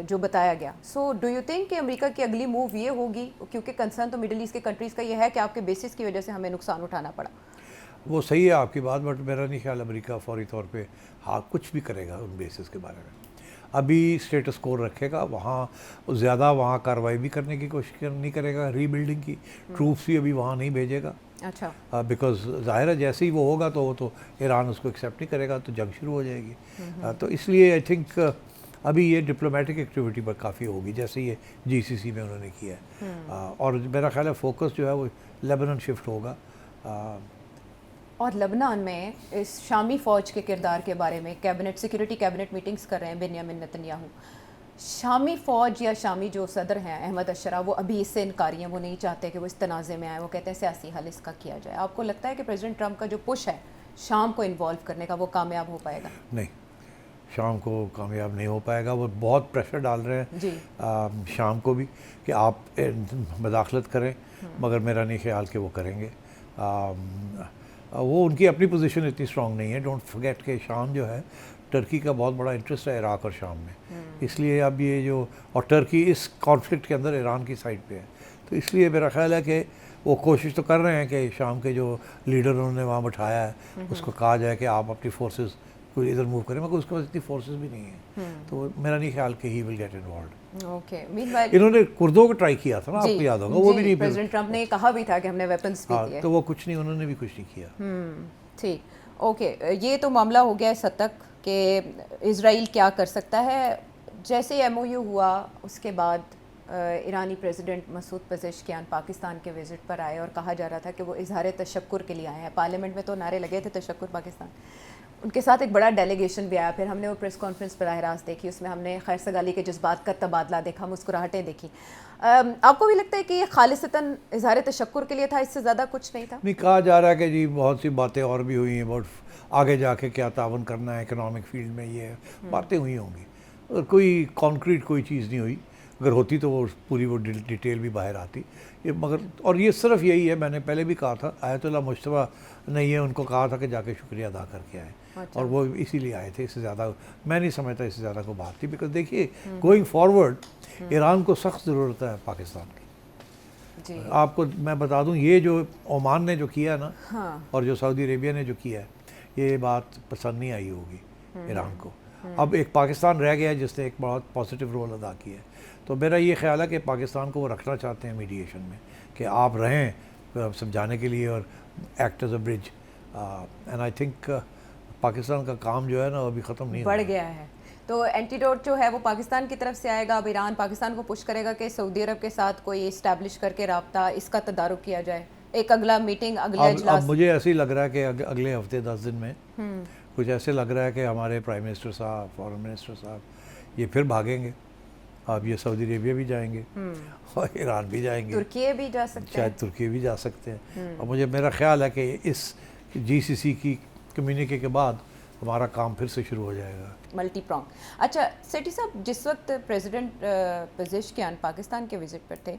जो बताया गया। सो डू यू थिंक कि अमेरिका की अगली मूव ये होगी, क्योंकि कंसर्न तो मिडिल ईस्ट के कंट्रीज़ का ये है कि आपके बेसिस की वजह से हमें नुकसान उठाना पड़ा। वो सही है आपकी बात, बट मेरा नहीं ख्याल अमेरिका फौरी तौर पे हाँ कुछ भी करेगा उन बेसिस के बारे में। अभी स्टेटस कोड रखेगा, वहाँ ज़्यादा वहाँ कार्रवाई भी करने की कोशिश नहीं करेगा, रीबिल्डिंग की ट्रूप्स भी अभी वहाँ नहीं भेजेगा। अच्छा। बिकॉज जाहिर है जैसे ही वो होगा तो वो तो ईरान उसको एक्सेप्ट नहीं करेगा, तो जंग शुरू हो जाएगी। तो इसलिए आई थिंक अभी ये डिप्लोमेटिक एक्टिविटी पर काफ़ी होगी, जैसे ये GCC में उन्होंने किया है। और मेरा ख्याल है फोकस जो है वो लेबनान शिफ्ट होगा। और लेबनान में इस शामी फ़ौज के किरदार के बारे में सिक्योरिटी कैबिनेट मीटिंग्स कर रहे हैं बेंयामिन नेतन्याहू। शामी फ़ौज या शामी जो सदर हैं अहमद अशरा, वो अभी इससे इनकारी हैं, वो नहीं चाहते कि वो इस तनाज़े में आए, वो कहते हैं सियासी हल इसका किया जाए। आपको लगता है कि प्रेसिडेंट ट्रंप का जो पुश है शाम को इन्वॉल्व करने का वो कामयाब हो पाएगा? नहीं, शाम को कामयाब नहीं हो पाएगा। वो बहुत प्रेशर डाल रहे हैं जी शाम को भी कि आप मदाखलत करें, मगर मेरा नहीं ख्याल कि वो करेंगे। वो उनकी अपनी पोजीशन इतनी स्ट्रांग नहीं है। डोंट फॉरगेट कि शाम जो है टर्की का बहुत बड़ा इंटरेस्ट है इराक और शाम में, इसलिए अब ये जो और टर्की इस कॉन्फ्लिक्ट के अंदर ईरान की साइड पे है, तो इसलिए मेरा ख्याल है कि वो कोशिश तो कर रहे हैं कि शाम के जो लीडर उन्होंने वहाँ बैठाया है उसको कहा जाए कि आप अपनी फोर्सेस को इधर मूव करें, मगर उसके पास इतनी फोर्सेस भी नहीं है, तो मेरा नहीं ख्याल कि he will get involved. Okay. इन्होंने कुर्दों को ट्राई किया था ना, आपको याद होगा, वो भी नहीं, प्रेसिडेंट ट्रंप ने कहा भी था कि हमने वेपन्स भी दिए, तो वो कुछ नहीं, उन्होंने भी कुछ नहीं किया। ठीक, ओके। ये तो मामला हो गया इस हद तक कि इजराइल क्या कर सकता है। जैसे MOU हुआ उसके बाद ईरानी प्रेसिडेंट मसूद पेज़ेश्कियान पाकिस्तान के विज़िट पर आए और कहा जा रहा था कि वो इजहार तशक्कुर के लिए आए हैं। पार्लियामेंट में तो नारे लगे थे तशक्कुर पाकिस्तान। उनके साथ एक बड़ा डेलीगेशन भी आया, फिर हमने वो प्रेस कॉन्फ्रेंस बराह रास्त देखी, उसमें हमने खैर सगाली के जज्बात का तबादला देखा, मुस्कुराहटें देखी। आपको भी लगता है कि ये खालिसतन इजहार तशक्कुर के लिए था, इससे ज़्यादा कुछ नहीं था? नहीं, कहा जा रहा है कि जी बहुत सी बातें और भी हुई हैं, बहुत आगे जाके क्या तावन करना है इकोनॉमिक फील्ड में, ये बातें हुई होंगी और कोई कॉन्क्रीट कोई चीज़ नहीं हुई। अगर होती तो वो पूरी वो डिटेल भी बाहर आती ये, मगर और ये सिर्फ यही है, मैंने पहले भी कहा था, आयतुल्लाह मुश्तबा ने ये उनको कहा था कि जाके शुक्रिया अदा करके आए। अच्छा। और वो इसीलिए आए थे, इससे ज़्यादा मैं नहीं समझता इससे ज़्यादा को बात थी। बिकॉज देखिए गोइंग फॉरवर्ड ईरान को सख्त ज़रूरत है पाकिस्तान की। जी। आपको मैं बता दूं, ये जो ओमान ने जो किया ना, हाँ। और जो सऊदी अरेबिया ने जो किया है, ये बात पसंद नहीं आई होगी ईरान को। अब एक पाकिस्तान रह गया है जिसने एक बहुत पॉजिटिव रोल अदा किया है। तो मेरा ये ख्याल है कि पाकिस्तान को वो रखना चाहते हैं मीडिएशन में, कि आप रहें समझाने के लिए और act as a bridge. And I think Pakistan का काम जो है ना, वो अभी ख़त्म नहीं बढ़ हुआ है। गया है। तो एंटीडोट जो है वो पाकिस्तान की तरफ से आएगा। अब ईरान पाकिस्तान को पुश करेगा कि सऊदी अरब के साथ कोई इस्टेब्लिश करके राब्ता, इसका तदारुक किया जाए, एक अगला मीटिंग, अगला अब इजलास। मुझे ऐसे ही लग रहा है कि अगले हफ्ते 10 दिन में कुछ ऐसे लग रहा है कि हमारे प्राइम मिनिस्टर साहब, फॉरेन मिनिस्टर साहब ये फिर भागेंगे। अब ये सऊदी अरेबिया भी जाएंगे और ईरान भी जाएंगे, तुर्की भी जा सकते शायद हैं। तुर्की भी जा सकते हैं। और मुझे मेरा ख्याल है कि इस GCC की कम्युनिके के बाद हमारा काम फिर से शुरू हो जाएगा। Multi prong. अच्छा सेठी साहब, जिस वक्त प्रेसिडेंट पेजेश्कियान पाकिस्तान के विजिट पर थे,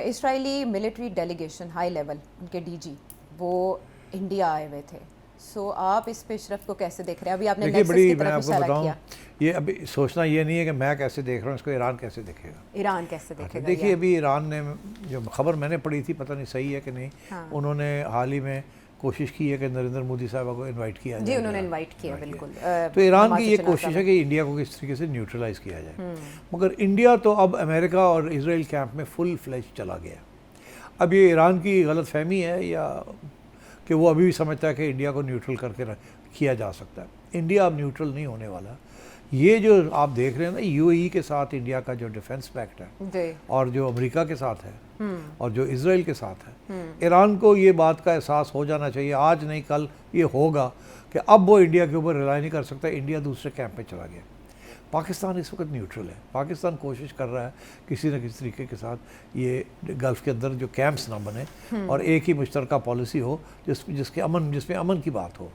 Israeli military delegation high level उनके DG वो इंडिया आए हुए थे। सो आप इस पेशरफ को कैसे देख रहे हैं? अभी आपने देखिए, नेक्सस बड़ी की मैं तरफ आपको इशारा बताऊं, किया। ये अभी सोचना ये नहीं है कि मैं कैसे देख रहा हूँ इसको, ईरान कैसे देखेगा। ईरान कैसे देखेगा? देखिए, अभी ईरान ने जो खबर मैंने पढ़ी थी, पता नहीं सही है कि नहीं, हाँ। उन्होंने हाल ही में कोशिश की है कि नरेंद्र मोदी साहब को इनवाइट किया जी, जाए। उन्होंने इनवाइट किया, बिल्कुल। तो ईरान की नवाज ये शरीफ कोशिश है कि इंडिया को किस तरीके से न्यूट्रलाइज किया जाए। मगर इंडिया तो अब अमेरिका और इसराइल कैंप में फुल फ्लैश चला गया। अब ये ईरान की गलत फहमी है या कि वो अभी भी समझता है कि इंडिया को न्यूट्रल करके किया जा सकता है। इंडिया अब न्यूट्रल नहीं होने वाला। ये जो आप देख रहे हैं ना, UAE के साथ इंडिया का जो डिफेंस पैक्ट है जी। और जो अमेरिका के साथ है और जो इसराइल के साथ है, ईरान को ये बात का एहसास हो जाना चाहिए, आज नहीं कल ये होगा, कि अब वो इंडिया के ऊपर रिलाई नहीं कर सकता। इंडिया दूसरे कैंप में चला गया। पाकिस्तान इस वक्त न्यूट्रल है। पाकिस्तान कोशिश कर रहा है किसी न किसी तरीके के साथ ये गल्फ़ के अंदर जो कैंप्स ना बने और एक ही मुश्तरका पॉलिसी हो जिसमें अमन की बात हो।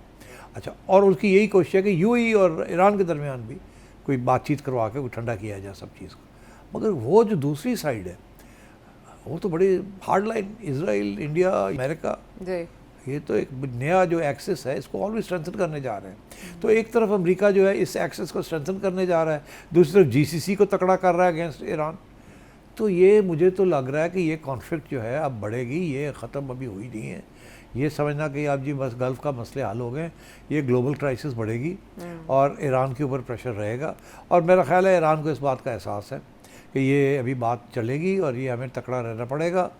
अच्छा, और उसकी यही कोशिश है कि UAE और ईरान के दरमियान भी कोई बातचीत करवा के ठंडा किया जाए सब चीज़ को। मगर वो जो दूसरी साइड है वो तो बड़ी hard line, Israel, India, America, जी। ये तो एक नया जो एक्सेस है इसको और भी स्ट्रेंथन करने जा रहे हैं। तो एक तरफ अमेरिका जो है इस एक्सेस को स्ट्रेंथन करने जा रहा है, दूसरी तरफ GCC को तकड़ा कर रहा है अगेंस्ट ईरान। तो ये मुझे तो लग रहा है कि ये कॉन्फ्लिक्ट जो है अब बढ़ेगी, ये ख़त्म अभी हुई नहीं है। ये समझना कि आप जी बस गल्फ़ का मसले हल हो गए, ये ग्लोबल क्राइसिस बढ़ेगी और ईरान के ऊपर प्रेशर रहेगा। और मेरा ख्याल है ईरान को इस बात का एहसास है कि ये अभी बात चलेगी और ये हमें तकड़ा रहना पड़ेगा।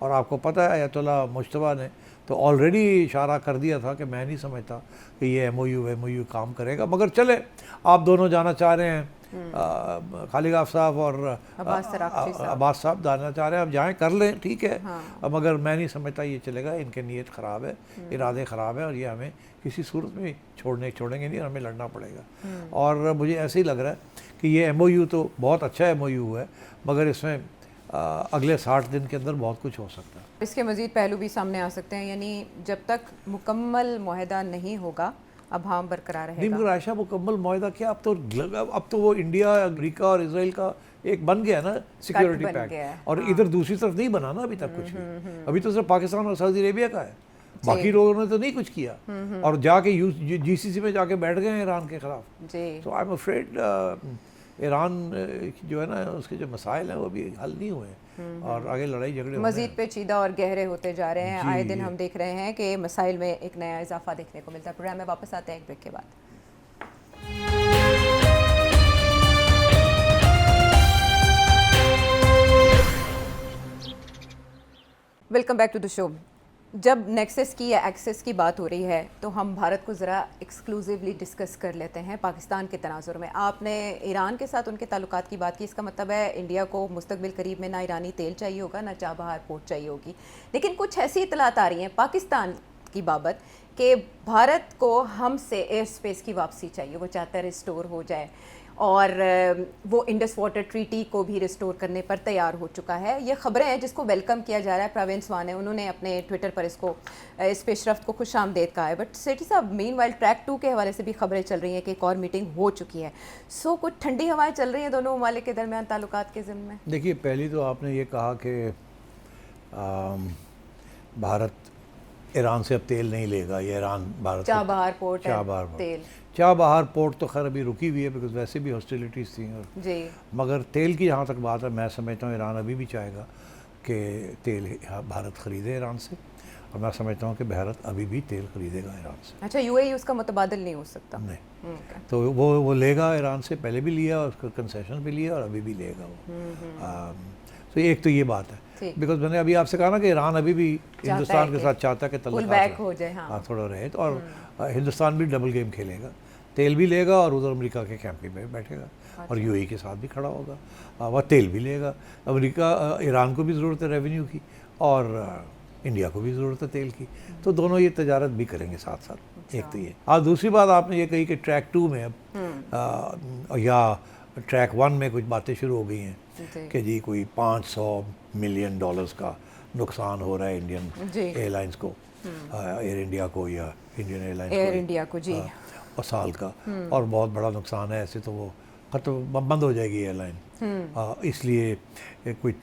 और आपको पता है आयतुल्लाह मुश्तबा ने तो ऑलरेडी इशारा कर दिया था कि मैं नहीं समझता कि ये MOU काम करेगा। मगर चले, आप दोनों जाना चाह रहे हैं, खालिगाफ साहब और अब्बास साहब जाना चाह रहे हैं, अब जाएं, कर लें, ठीक है। अब मगर मैं नहीं समझता ये चलेगा। इनके नीयत ख़राब है, इरादे ख़राब है और ये हमें किसी सूरत में छोड़ेंगे नहीं और हमें लड़ना पड़ेगा। और मुझे ऐसे ही लग रहा है कि ये MOU तो बहुत अच्छा MOU है, मगर इसमें अगले 60 दिन के अंदर बहुत कुछ हो सकता है। इसके मज़ीद पहलू भी सामने आ सकते हैं, यानी जब तक मुकम्मल मुआहदा नहीं होगा अभाम बरकरार नहीं, रहेगा। मगर आयशा मुकम्मल मुआहदा क्या, अब तो वो इंडिया, अमेरिका और इसराइल का एक बन गया ना सिक्योरिटी बन गया है, पैक्ट। और इधर दूसरी तरफ नहीं बना ना अभी तक कुछ भी। अभी तो सिर्फ पाकिस्तान और सऊदी अरेबिया का है, बाकी लोगों ने तो नहीं कुछ किया और जाके GCC में जाके बैठ गए ईरान के खिलाफ। तो आई एम अफ्रेड ईरान जो है ना, उसके जो मसाइल हैं वो भी हल नहीं हुए और आगे लड़ाई झगड़े मज़ीद पेचीदा और गहरे होते जा रहे हैं। आए दिन हम देख रहे हैं कि मसाइल में एक नया इजाफा देखने को मिलता है। प्रोग्राम में वापस आते हैं एक ब्रेक के बाद। Welcome back to the show. जब नेक्सस की या एक्सेस की बात हो रही है तो हम भारत को ज़रा एक्सक्लूसिवली डिस्कस कर लेते हैं पाकिस्तान के तनाजुर में। आपने ईरान के साथ उनके ताल्लुकात की बात की, इसका मतलब है इंडिया को मुस्तकबिल करीब में ना ईरानी तेल चाहिए होगा, ना चाबहार पोर्ट चाहिए होगी। लेकिन कुछ ऐसी इतलात आ रही हैं पाकिस्तान की बाबत कि भारत को हमसे एयर स्पेस की वापसी चाहिए, वो चाहता है रिस्टोर हो जाए, और वो इंडस वाटर ट्रीटी को भी रिस्टोर करने पर तैयार हो चुका है। ये खबरें हैं जिसको वेलकम किया जा रहा है। प्रवीण स्वान है, उन्होंने अपने ट्विटर पर इस पेशरफ्त को खुश आमदेद कहा है। बट सेठी साहब, मीनवाइल ट्रैक 2 के हवाले से भी खबरें चल रही हैं कि एक और मीटिंग हो चुकी है। सो कुछ ठंडी हवाएं चल रही हैं दोनों ममालिक के दरमियान ताल्लुकात के ज़िम्न में। देखिए, पहली तो आपने ये कहा कि भारत ईरान से अब तेल नहीं लेगा, ये ईरान भारत चाबहार पोर्ट है, चाबहार तेल, चाबहार पोर्ट तो खैर अभी रुकी हुई है बिकॉज वैसे भी हॉस्टिलिटीज़ थी और जी, मगर तेल की जहाँ तक बात है, मैं समझता हूँ ईरान अभी भी चाहेगा कि तेल भारत ख़रीदे ईरान से, और मैं समझता हूँ कि भारत अभी भी तेल खरीदेगा ईरान से। अच्छा, यूएई उसका मुतबादिल नहीं हो सकता? नहीं, तो वो लेगा ईरान से, पहले भी लिया और उसका कंसेशन भी लिया और अभी भी लेगा वो। तो एक तो ये बात है, बिकॉज मैंने अभी आपसे कहा ना कि ईरान अभी भी हिंदुस्तान के साथ चाहता है कि तल्लुकात हो जाए, हाँ थोड़ा रहे, तो और हिंदुस्तान भी डबल गेम खेलेगा, तेल भी लेगा और उधर अमेरिका के कैंप में बैठेगा और यूएई के साथ भी खड़ा होगा, वह तेल भी लेगा। अमेरिका ईरान को भी ज़रूरत है रेवेन्यू की और इंडिया को भी ज़रूरत है तेल की, तो दोनों ये तजारत भी करेंगे साथ साथ। एक तो ये, और दूसरी बात आपने ये कही कि ट्रैक 2 में अब या ट्रैक 1 में कुछ बातें शुरू हो गई हैं कि जी कोई $500 मिलियन का नुकसान हो रहा है इंडियन एयरलाइंस को, एयर इंडिया को या इंडियन एयरलाइंस को, जी, और साल का, और बहुत बड़ा नुकसान है, ऐसे तो वो ख़त्म बंद हो जाएगी एयरलाइन। इसलिए कोई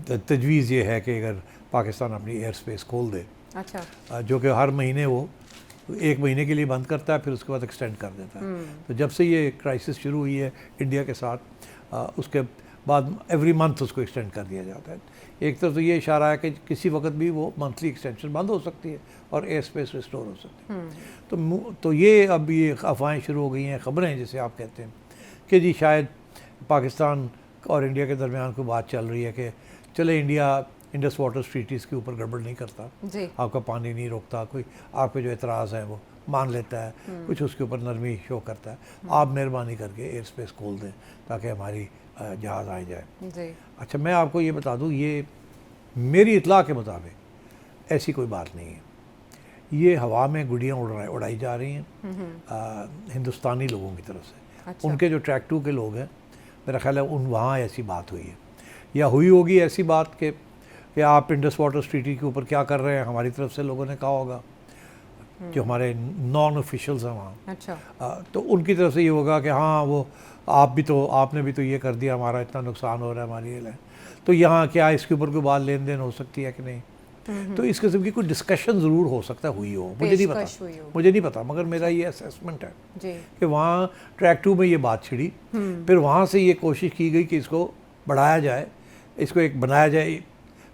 तजवीज़ ये है कि अगर पाकिस्तान अपनी एयर स्पेस खोल दे, अच्छा, जो कि हर महीने वो 1 महीने के लिए बंद करता है, फिर उसके बाद एक्सटेंड कर देता है। तो जब से ये क्राइसिस शुरू हुई है इंडिया के साथ, उसके बाद एवरी मंथ उसको एक्सटेंड कर दिया जाता है। एक तरफ तो ये इशारा है कि किसी वक्त भी वो मंथली एक्सटेंशन बंद हो सकती है और एयर स्पेस रिस्टोर हो सकती है। तो ये अब ये अफवाहें शुरू हो गई हैं, ख़बरें जिसे आप कहते हैं कि जी शायद पाकिस्तान और इंडिया के दरमियान कोई बात चल रही है कि चले इंडिया इंडस वाटर ट्रीटीज़ के ऊपर गड़बड़ नहीं करता, आपका पानी नहीं रोकता, कोई आपके जो एतराज़ हैं वो मान लेता है, कुछ उसके ऊपर नरमी शो करता है, आप मेहरबानी करके एयर स्पेस खोल दें ताकि हमारी जहाज़ आ जाए। अच्छा, मैं आपको ये बता दूँ, ये मेरी इतला के मुताबिक ऐसी कोई बात नहीं है, ये हवा में गुड़ियाँ उड़ाई जा रही हैं हिंदुस्तानी लोगों की तरफ से। अच्छा। उनके जो ट्रैक 2 के लोग हैं, मेरा ख्याल है वहाँ ऐसी बात हुई है या हुई होगी ऐसी बात कि आप इंडस वाटर ट्रीटी के ऊपर क्या कर रहे हैं, हमारी तरफ से लोगों ने कहा होगा, जो हमारे नॉन ऑफिशियल्स हैं वहाँ। अच्छा। तो उनकी तरफ से ये होगा कि हाँ वो आपने भी तो ये कर दिया, हमारा इतना नुकसान हो रहा है हमारी एयरलाइन, तो यहाँ क्या इसके ऊपर कोई बात लेन देन हो सकती है कि नहीं। तो इस किस्म की कोई डिस्कशन ज़रूर हो सकता है हुई हो, मुझे नहीं पता, मगर मेरा ये असेसमेंट है कि वहाँ ट्रैक 2 में ये बात छिड़ी, फिर वहाँ से ये कोशिश की गई कि इसको बढ़ाया जाए, इसको एक बनाया जाए,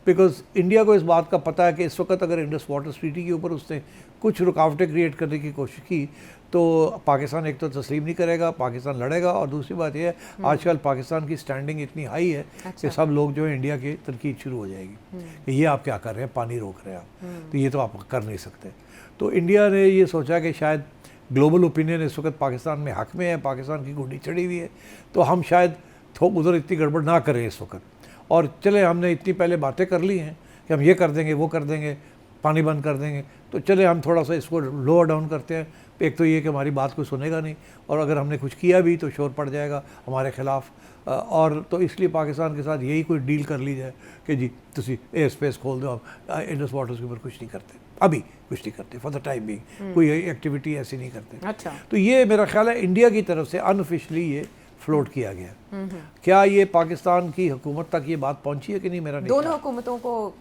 बिकॉज इंडिया को इस बात का पता है कि इस वक्त अगर इंडस वाटर ट्रीटी के ऊपर उसने कुछ रुकावटें क्रिएट करने की कोशिश की तो पाकिस्तान एक तो तस्लीम नहीं करेगा, पाकिस्तान लड़ेगा, और दूसरी बात यह है आजकल पाकिस्तान की स्टैंडिंग इतनी हाई है कि सब लोग जो है इंडिया की तनकीद शुरू हो जाएगी कि ये आप क्या कर रहे हैं, पानी रोक रहे हैं आप, तो ये तो आप कर नहीं सकते। तो इंडिया ने ये सोचा कि शायद ग्लोबल ओपिनियन इस वक्त पाकिस्तान में हक में है, पाकिस्तान की गुड्डी चढ़ी हुई है, तो हम शायद उधर इतनी गड़बड़ ना करें इस वक्त, और चले हमने इतनी पहले बातें कर ली हैं कि हम ये कर देंगे, वो कर देंगे, पानी बंद कर देंगे, तो चले हम थोड़ा सा इसको लोअर डाउन करते हैं। एक तो ये कि हमारी बात कोई सुनेगा नहीं, और अगर हमने कुछ किया भी तो शोर पड़ जाएगा हमारे ख़िलाफ़, और तो इसलिए पाकिस्तान के साथ यही कोई डील कर ली जाए कि जी तुसी एयर स्पेस खोल दो, हम इंडस वाटर्स के ऊपर कुछ नहीं करते, अभी कुछ नहीं करते, फॉर द टाइम बिंग कोई एक्टिविटी ऐसी नहीं करते। अच्छा। तो ये मेरा ख्याल है इंडिया की तरफ से अनऑफिशियली ये फ्लोट किया गया। क्या ये पाकिस्तान की हुकूमत तक ये बात पहुंची है कि नहीं, मेरा नहीं। दोनों हुकूमतों को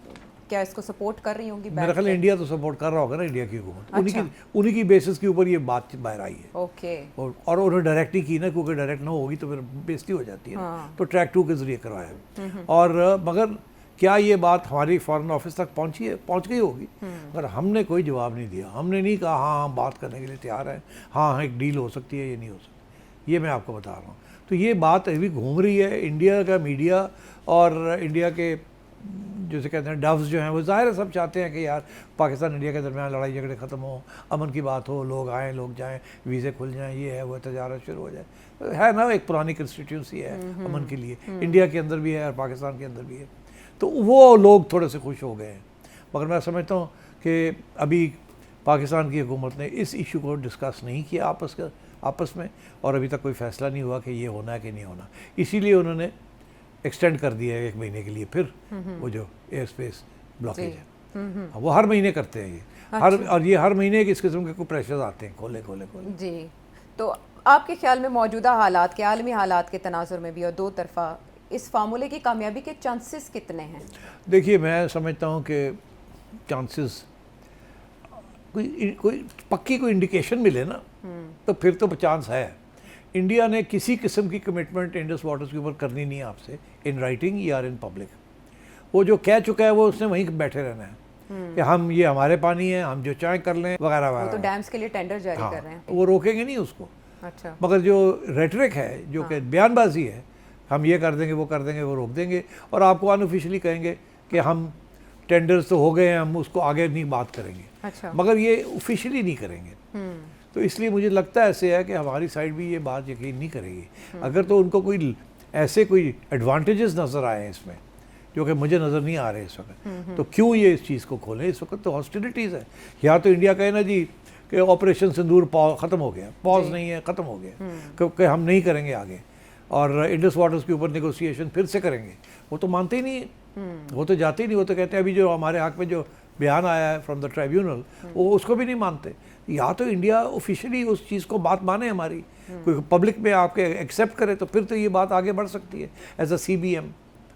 क्या इसको सपोर्ट कर रही होंगी? मेरा ख्याल इंडिया तो सपोर्ट कर रहा होगा ना, इंडिया की हुकूमत। अच्छा। उन्हीं की बेसिस के ऊपर ये बात बाहर आई है। ओके। और उन्होंने डायरेक्ट ही की ना, क्योंकि डायरेक्ट ना होगी तो फिर बेइज्जती हो जाती है। हाँ। तो ट्रैक 2 के जरिए करवाया। और मगर क्या ये बात हमारी फॉरेन ऑफिस तक पहुंची है? पहुंच गई होगी, मगर हमने कोई जवाब नहीं दिया। हमने नहीं कहा हाँ हम बात करने के लिए तैयार हैं, हाँ एक डील हो सकती है, ये नहीं हो सकती, ये मैं आपको बता रहा हूँ। तो ये बात अभी घूम रही है। इंडिया का मीडिया और इंडिया के जैसे कहते हैं डव्स जो हैं, वो ज़ाहिर है सब चाहते हैं कि यार पाकिस्तान इंडिया के दरमियान लड़ाई झगड़े ख़त्म हो, अमन की बात हो, लोग आएँ लोग जाएँ, वीज़े खुल जाएँ, ये है वो, तजारत शुरू हो जाए। है ना, एक पुरानी कंस्टिट्यूंसी है अमन के लिए, इंडिया के अंदर भी है और पाकिस्तान के अंदर भी है। तो वो लोग थोड़े से खुश हो गए हैं, मगर मैं समझता हूँ कि अभी पाकिस्तान की हुकूमत ने इस इशू को डिस्कस नहीं किया आपस में, और अभी तक कोई फ़ैसला नहीं हुआ कि ये होना है कि नहीं होना। इसीलिए उन्होंने एक्सटेंड कर दिया है 1 महीने के लिए फिर वो जो एयर स्पेस ब्लॉकेज है। वो हर महीने करते हैं ये, और ये हर महीने इस किस्म के कोई प्रेशर आते हैं, खोले। जी, तो आपके ख्याल में मौजूदा हालात के, आलमी हालात के तनाजुर में भी और दो तरफा इस फार्मूले की कामयाबी के चांसेस कितने हैं? देखिए, मैं समझता हूँ कि चांसेस कोई पक्की कोई इंडिकेशन मिले ना तो फिर तो चांस है। इंडिया ने किसी किस्म की कमिटमेंट इंडस वाटर्स के ऊपर करनी नहीं है आपसे, इन राइटिंग या इन पब्लिक। वो जो कह चुका है वो उसने वहीं बैठे रहना है कि हम ये हमारे पानी है, हम जो चाहे कर लें वगैरह वो तो वगैरह। डैम्स के लिए टेंडर जारी हाँ, कर रहे हैं। वो रोकेंगे नहीं उसको। अच्छा, मगर जो रेटरिक है, जो कि बयानबाजी है, हम ये कर देंगे, वो कर देंगे, वो रोक देंगे, और आपको अनऑफिशियली कहेंगे कि हम टेंडर्स तो हो गए हैं, हम उसको आगे नहीं बात करेंगे। अच्छा, मगर ये ऑफिशियली नहीं करेंगे। तो इसलिए मुझे लगता है ऐसे है कि हमारी साइड भी ये बात यकीन नहीं करेगी। अगर तो उनको कोई ऐसे कोई एडवांटेजेस नज़र आए हैं इसमें जो कि मुझे नज़र नहीं आ रहे इस वक्त, तो क्यों ये इस चीज़ को खोलें? इस वक्त तो हॉस्टिलिटीज़ है। या तो इंडिया कहे ना जी कि ऑपरेशन सिंदूर ख़त्म हो गया, पॉज नहीं है, ख़त्म हो गया, क्योंकि हम नहीं करेंगे आगे, और इंडस वाटर्स के ऊपर नेगोशिएशन फिर से करेंगे। वो तो मानते ही नहीं है, वो तो जाते ही नहीं। वो तो कहते हैं अभी जो हमारे हक में जो बयान आया है फ्रॉम द ट्राइब्यूनल, वो उसको भी नहीं मानते। या तो इंडिया ऑफिशियली उस चीज़ को बात माने हमारी, कोई पब्लिक में आपके एक्सेप्ट करे, तो फिर तो ये बात आगे बढ़ सकती है एज अ CBM।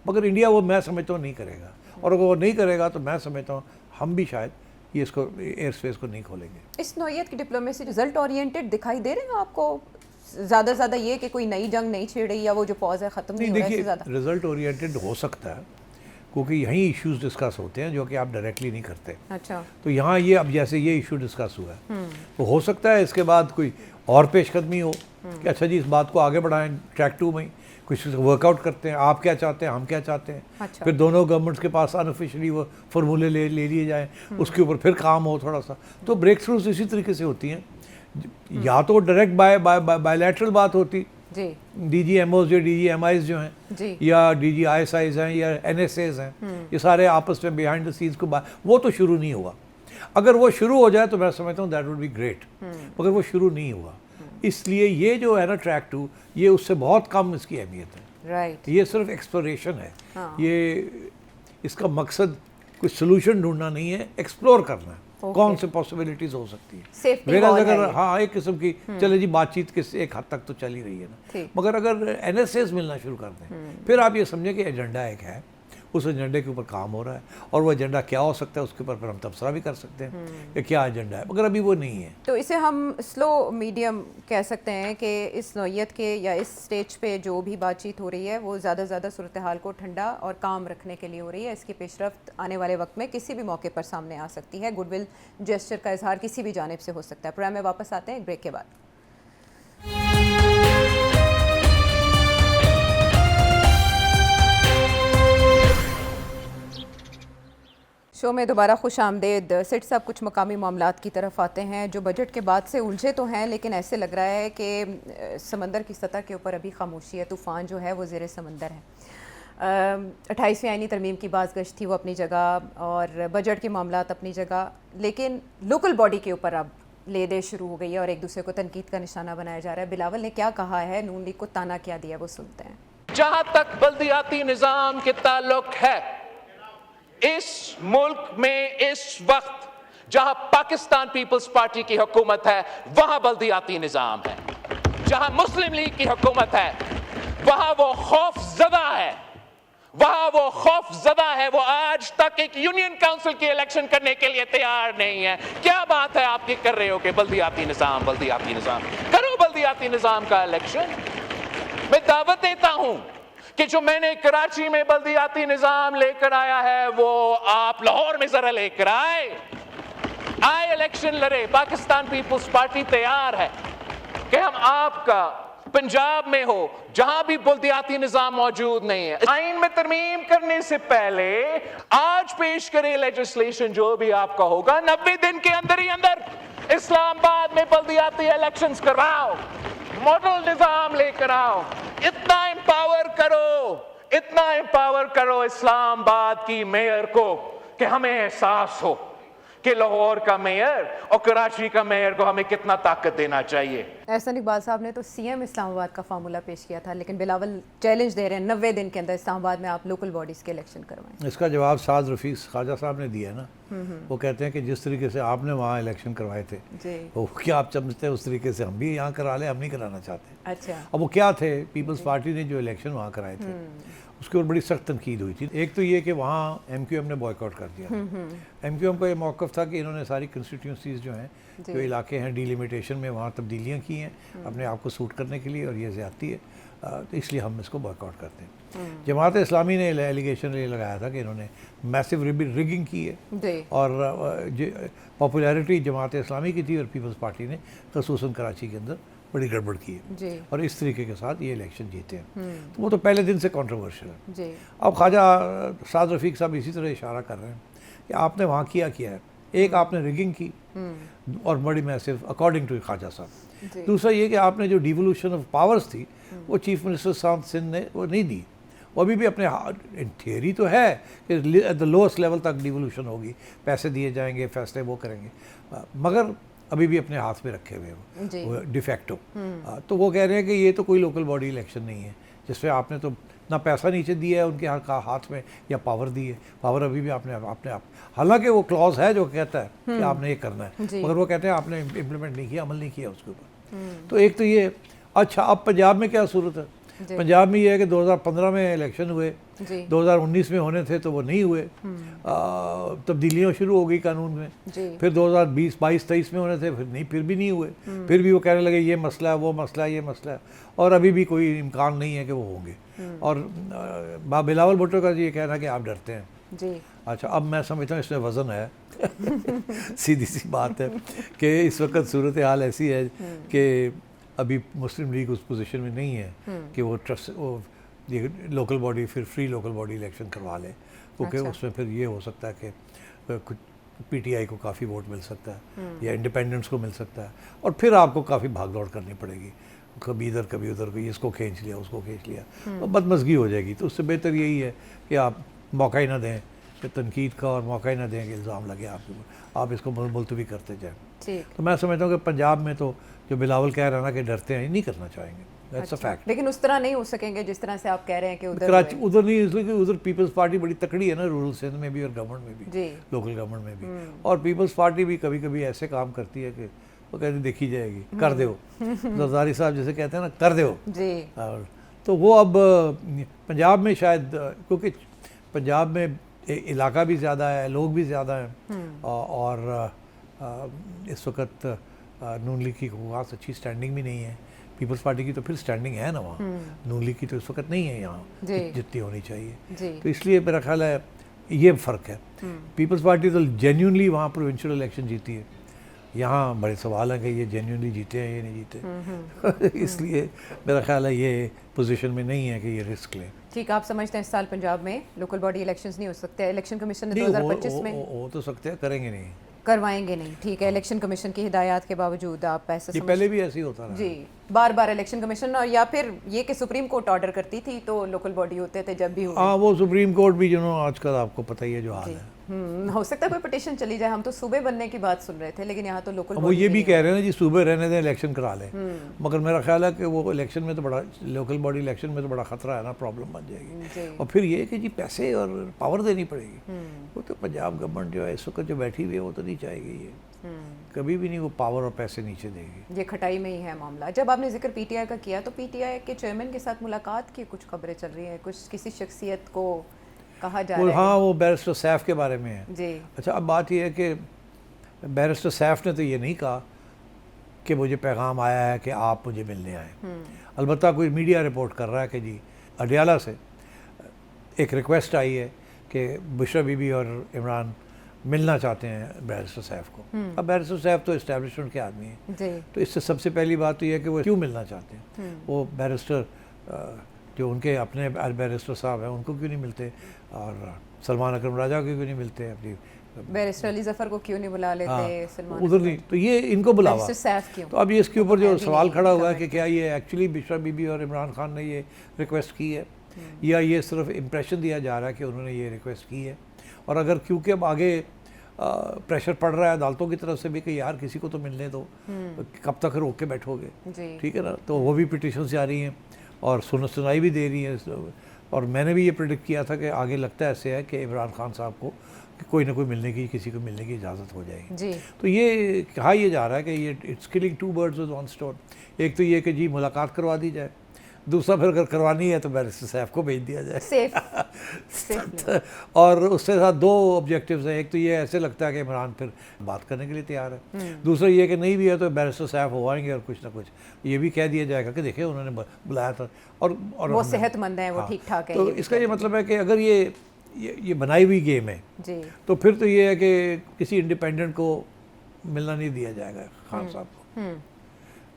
मगर इंडिया वो मैं समझता हूँ नहीं करेगा, और अगर वो नहीं करेगा तो मैं समझता हूँ हम भी शायद ये इसको एयर स्पेस को नहीं खोलेंगे। इस नौइयत की डिप्लोमेसी रिजल्ट ओरिएंटेड दिखाई दे रहे हैं आपको? ज़्यादा से ज़्यादा ये कि कोई नई जंग नहीं छेड़ रही, या वो जो पॉज है ख़त्म नहीं हो रहा है इससे ज़्यादा? रिजल्ट ओरिएंटेड हो सकता है, क्योंकि यहीं इश्यूज डिस्कस होते हैं जो कि आप डायरेक्टली नहीं करते। अच्छा, तो यहाँ ये अब जैसे ये इशू डिस्कस हुआ है, तो हो सकता है इसके बाद कोई और पेशकदमी हो कि अच्छा जी इस बात को आगे बढ़ाएं, ट्रैक 2 में कुछ वर्कआउट करते हैं, आप क्या चाहते हैं, हम क्या चाहते हैं। अच्छा। फिर दोनों गवर्नमेंट्स के पास अनऑफिशियली वो फार्मूले ले लिए जाएँ, उसके ऊपर फिर काम हो थोड़ा सा। तो ब्रेक थ्रूज इसी तरीके से होती हैं, या तो डायरेक्ट बायलैटरल बात होती जी, DGMOs जो DGMIs जो हैं जी, या DGISIs हैं या NSAs हैं, ये सारे आपस में बिहाइंड द सीन्स को वो तो शुरू नहीं हुआ। अगर वो शुरू हो जाए तो मैं समझता हूँ दैट वुड बी ग्रेट, मगर वो शुरू नहीं हुआ। इसलिए ये जो है ना ट्रैक 2, ये उससे बहुत कम इसकी अहमियत है। राइट, ये सिर्फ एक्सप्लोरेशन है। हाँ। ये इसका मकसद कोई सोल्यूशन ढूंढना नहीं है, एक्सप्लोर करना है कौन से पॉसिबिलिटीज हो सकती है। सेफ्टी मेरा वॉल है अगर ये। हाँ एक किस्म की चले जी बातचीत किस एक हद तक तो चल ही रही है ना, ठीक। मगर अगर NSAs मिलना शुरू कर दें, फिर आप ये समझें कि एजेंडा एक है, उस एजेंडे के ऊपर काम हो रहा है, और वो एजेंडा क्या हो सकता है उसके ऊपर फिर हम तबसरा भी कर सकते हैं कि क्या एजेंडा है, मगर अभी वो नहीं है। तो इसे हम स्लो मीडियम कह सकते हैं कि इस नौइयत के या इस स्टेज पे जो भी बातचीत हो रही है वो ज़्यादा से ज़्यादा सूरत हाल को ठंडा और काम रखने के लिए हो रही है। इसकी पेशरफ्त आने वाले वक्त में किसी भी मौके पर सामने आ सकती है। गुडविल जेस्चर का इजहार किसी भी जानिब से हो सकता है। प्रोग्राम में वापस आते हैं एक ब्रेक के बाद। शो में दोबारा खुश आमदेद। सेठ साहब, कुछ मकामी मामलात की तरफ आते हैं जो बजट के बाद से उलझे तो हैं, लेकिन ऐसे लग रहा है कि समंदर की सतह के ऊपर अभी खामोशी है। तूफ़ान जो है वो ज़ेरे समंदर है। 28वीं आईनी तरमीम की बाज़गश्त थी वो अपनी जगह, और बजट के मामलात अपनी जगह, लेकिन लोकल बॉडी के ऊपर अब ले दे शुरू हो गई है और एक दूसरे को तनकीद का निशाना बनाया जा रहा है। बिलावल ने क्या कहा है, नून लीग को ताना क्या दिया, वो सुनते हैं। जहां तक बल्दियाती निजाम के ताल्लुक है, इस मुल्क में इस वक्त जहां पाकिस्तान पीपल्स पार्टी की हुकूमत है वहां बल्दियाती निजाम है। जहां मुस्लिम लीग की हुकूमत है वहां वो खौफजदा है, वहां वो खौफजदा है। वो आज तक एक यूनियन काउंसिल की इलेक्शन करने के लिए तैयार नहीं है। क्या बात है आपकी कर रहे हो कि बल्दियाती निजाम, बल्दियाती निजाम करो, बल्दियाती निजाम का इलेक्शन। मैं दावत देता हूं कि जो मैंने कराची में बल्दियाती निजाम लेकर आया है वो आप लाहौर में जरा लेकर आए इलेक्शन लड़े। पाकिस्तान पीपल्स पार्टी तैयार है कि हम आपका पंजाब में हो जहां भी बल्दियाती निजाम मौजूद नहीं है, आइन में तरमीम करने से पहले आज पेश करे लेजिस्लेशन जो भी आपका होगा, 90 दिन के अंदर ही अंदर इस्लामाबाद में बल्दियाती इलेक्शंस करवाओ, मॉडल निजाम लेकर आओ। इतना एम्पावर करो इस्लामाबाद की मेयर को कि हमें एहसास हो कि लाहौर का मेयर और कराची का मेयर को हमें कितना ताकत देना चाहिए। एहसन इकबाल साहब ने तो सीएम इस्लामाबाद का फार्मूला पेश किया था, लेकिन बिलावल चैलेंज दे रहे हैं 90 दिन के अंदर इस्लामाबाद में आप लोकल बॉडीज़ के इलेक्शन करवाएं। इसका जवाब साद रफ़ीक ख्वाजा साहब ने दिया है ना। वो कहते हैं कि जिस तरीके से आपने वहाँ इलेक्शन करवाए थे, जी वो क्या आप समझते हैं उस तरीके से हम भी यहाँ करा लें? हम नहीं कराना चाहते। अच्छा, अब वो क्या थे, पीपल्स पार्टी ने जो इलेक्शन वहाँ कराए थे उसके ऊपर बड़ी सख्त तनकीद हुई थी। एक तो ये कि वहाँ MQM ने बॉयकॉट कर दिया। MQM का ये मौक़िफ़ था कि इन्होंने सारी कंस्टिट्यूंसीज़ जो हैं, जो इलाके हैं डिलिमिटेशन में, वहाँ तब्दीलियाँ की हैं अपने आप को सूट करने के लिए, और ये ज़्यादती है, तो इसलिए हम इसको बॉयकॉट करते हैं। जमात इस्लामी ने एलिगेशन ये लगाया था कि इन्होंने मैसिव रिगिंग की है, जी और पॉपुलैरिटी जमात इस्लामी की थी और पीपल्स पार्टी ने खसूसन कराची के अंदर बड़ी गड़बड़ की है, जी और इस तरीके के साथ ये इलेक्शन जीते हैं। तो वो तो पहले दिन से कंट्रोवर्शियल है। जी अब ख्वाजा साद रफ़ीक साहब इसी तरह इशारा कर रहे हैं कि आपने वहाँ किया है, एक आपने रिगिंग की और बड़ी massive, according to Khwaja Sahab. जी दूसरा ये कि आपने जो डिवोल्यूशन ऑफ पावर्स थी वो चीफ मिनिस्टर साहब सिंध ने वो नहीं दी। वो अभी भी अपने इन थियरी तो है कि एट द लोएस्ट लेवल तक डिवोल्यूशन होगी, पैसे दिए जाएंगे, फैसले वो करेंगे, मगर अभी भी अपने हाथ में रखे हुए जी। वो डिफेक्टो। तो वो कह रहे हैं कि ये तो कोई लोकल बॉडी इलेक्शन नहीं है जिसमें आपने तो ना पैसा नीचे दिया है उनके हाथ में या पावर दी है। पावर अभी भी आपने आप हालांकि वो क्लॉज है जो कहता है कि आपने ये करना है, मगर वो कहते हैं आपने इम्प्लीमेंट नहीं किया, अमल नहीं किया उसके ऊपर। तो एक तो ये। अच्छा, अब पंजाब में क्या सूरत है? पंजाब में ये है कि 2015 में इलेक्शन हुए, 2019 में होने थे तो वो नहीं हुए, तब्दीलियाँ शुरू हो गई कानून में, फिर 2020, 22, 23 में होने थे, फिर भी नहीं हुए, फिर भी वो कहने लगे ये मसला है, वो मसला है, ये मसला है, और अभी भी कोई इम्कान नहीं है कि वो होंगे। और बिलावल भुट्टो का ये कहना कि आप डरते हैं जी। अच्छा, अब मैं समझता हूँ इसमें वज़न है सीधी सी बात है कि इस वक्त सूरत हाल ऐसी है कि अभी मुस्लिम लीग उस पोजीशन में नहीं है कि वो ये लोकल बॉडी, फिर फ्री लोकल बॉडी इलेक्शन करवा ले, क्योंकि उसमें फिर ये हो सकता है कि कुछ PTI को काफ़ी वोट मिल सकता है या इंडिपेंडेंट्स को मिल सकता है, और फिर आपको काफ़ी भागदौड़ करनी पड़ेगी, कभी इधर कभी उधर, कोई इसको खींच लिया, उसको खींच लिया, तो बदमज़गी हो जाएगी। तो उससे बेहतर यही है कि आप मौका ही ना दें कि तनकीद का, और मौका ही ना दें कि इल्ज़ाम लगे आपके ऊपर, आप इसको मुलतवी करते जाएँ। तो मैं समझता हूँ कि पंजाब में तो जो बिलावल कह रहा है ना कि डरते हैं, नहीं करना चाहेंगे, दैट्स अ फैक्ट। लेकिन उस तरह नहीं हो सकेंगे जिस तरह से आप कह रहे हैं कि कराची उधर नहीं, इसलिए कि उधर पीपल्स पार्टी बड़ी तकड़ी है ना, रूरल सिंध में भी और गवर्नमेंट में भी, जी लोकल गवर्नमेंट में भी। और पीपल्स पार्टी भी कभी कभी ऐसे काम करती है कि वो कहती देखी जाएगी, कर दो, जरदारी साहब जैसे कहते हैं ना, कर दो जी। और तो वो अब पंजाब में शायद, क्योंकि पंजाब में इलाका भी ज़्यादा है, लोग भी ज़्यादा हैं, और इस वक्त नून लीग की खास अच्छी स्टैंडिंग भी नहीं है। पीपल्स पार्टी की तो फिर स्टैंडिंग है ना वहाँ, नून लीग की तो इस वक्त नहीं है यहाँ जितनी होनी चाहिए। तो इसलिए मेरा ख्याल है ये फ़र्क है। पीपल्स पार्टी तो जेन्युइनली वहाँ प्रोविंशियल इलेक्शन जीती है, यहाँ बड़े सवाल हैं कि ये जेन्युइनली जीते हैं, ये नहीं जीते। इसलिए मेरा ख्याल है ये पोजीशन में नहीं है कि ये रिस्क लें। ठीक, आप समझते हैं इस साल पंजाब में लोकल बॉडी इलेक्शंस नहीं हो सकते? इलेक्शन कमीशन ने 2025 में हो तो सकते हैं, करेंगे नहीं, करवाएंगे नहीं। ठीक है, इलेक्शन कमीशन की हिदायत के बावजूद आप ऐसा ये पहले भी ऐसे ही होता रहा जी, बार बार इलेक्शन कमीशन, और या फिर ये कि सुप्रीम कोर्ट ऑर्डर करती थी तो लोकल बॉडी होते थे जब भी हो। हाँ, वो सुप्रीम कोर्ट भी जो आजकल आपको पता ही है जो हाल है। हो सकता है कोई पिटीशन चली जाए। हम तो सूबे बनने की बात सुन रहे थे, लेकिन यहाँ तो लोकल वो ये भी कह रहे हैं जी सूबे रहने दें, इलेक्शन करा लें, मगर मेरा ख्याल है कि वो इलेक्शन में तो बड़ा, लोकल बॉडी इलेक्शन में तो बड़ा खतरा है ना, प्रॉब्लम बन जाएगी। और फिर ये कि जी पैसे और पावर देनी पड़ेगी, वो तो पंजाब गवर्नमेंट जो है इस वक्त जो बैठी हुई है वो तो नहीं चाहेगी, ये कभी भी नहीं वो पावर और पैसे नीचे देगी। ये खटाई में ही है मामला। जब आपने जिक्र PTI का किया तो PTI के चेयरमैन के साथ मुलाकात की कुछ खबरें चल रही हैं, कुछ किसी शख्सियत को कहा जा रहा है। हाँ, वो बैरिस्टर सैफ के बारे में है जी। अच्छा, अब बात यह है कि बैरिस्टर सैफ ने तो ये नहीं कहा कि मुझे पैगाम आया है कि आप मुझे मिलने आए। अलबत्ता कोई मीडिया रिपोर्ट कर रहा है कि जी अडियाला से एक रिक्वेस्ट आई है कि बुशरा बीबी और इमरान मिलना चाहते हैं बैरिस्टर सैफ को। अब बैरिस्टर सैफ तो इस्टेब्लिशमेंट के आदमी हैं, तो इससे सबसे पहली बात तो यह है कि वो क्यों मिलना चाहते हैं। वो बैरिस्टर जो उनके अपने बैरिस्टर साहब हैं उनको क्यों नहीं मिलते, और सलमान अकरम राजा को क्यों नहीं मिलते, अपनी बैरिस्टर अली जफर को क्यों नहीं बुला लेते, सलमान उधर नहीं, तो ये इनको बुलावा। बैरिस्टर सैफ क्यों? तो अब ये इसके ऊपर जो सवाल खड़ा हुआ है कि क्या ये एक्चुअली बुशरा बीबी और इमरान खान ने ये रिक्वेस्ट की है, या ये सिर्फ इम्प्रेशन दिया जा रहा है कि उन्होंने ये रिक्वेस्ट की है। और अगर क्योंकि अब आगे प्रेशर पड़ रहा है अदालतों की तरफ से भी कि यार किसी को तो मिलने दो, कब तक रोक के बैठोगे, जी। ठीक है ना। तो वो भी पिटिशंस जारी हैं और सुनाई भी दे रही है। और मैंने भी ये प्रेडिक्ट किया था कि आगे लगता है ऐसे है कि इमरान खान साहब को कि कोई ना कोई किसी को मिलने की इजाज़त हो जाएगी। जी। तो ये कहा ये जा रहा है कि ये it's killing two birds with one stone. एक तो ये कि जी मुलाकात करवा दी जाए, दूसरा फिर अगर करवानी है तो बैरिस्टर सैफ को भेज दिया जाए। सेफ और उसके साथ दो ऑब्जेक्टिव्स हैं। एक तो ये ऐसे लगता है कि इमरान फिर बात करने के लिए तैयार है, दूसरा ये कि नहीं भी है तो बैरिस्टर सैफ हो आएंगे और कुछ ना कुछ ये भी कह दिया जाएगा कि देखिए उन्होंने बुलाया था और वो सेहतमंद है, वो हाँ, ठीक ठाक है। तो इसका ये मतलब है कि अगर ये बनाई हुई गेम है जी। तो फिर तो ये है कि किसी इंडिपेंडेंट को मिलना नहीं दिया जाएगा खान साहब को।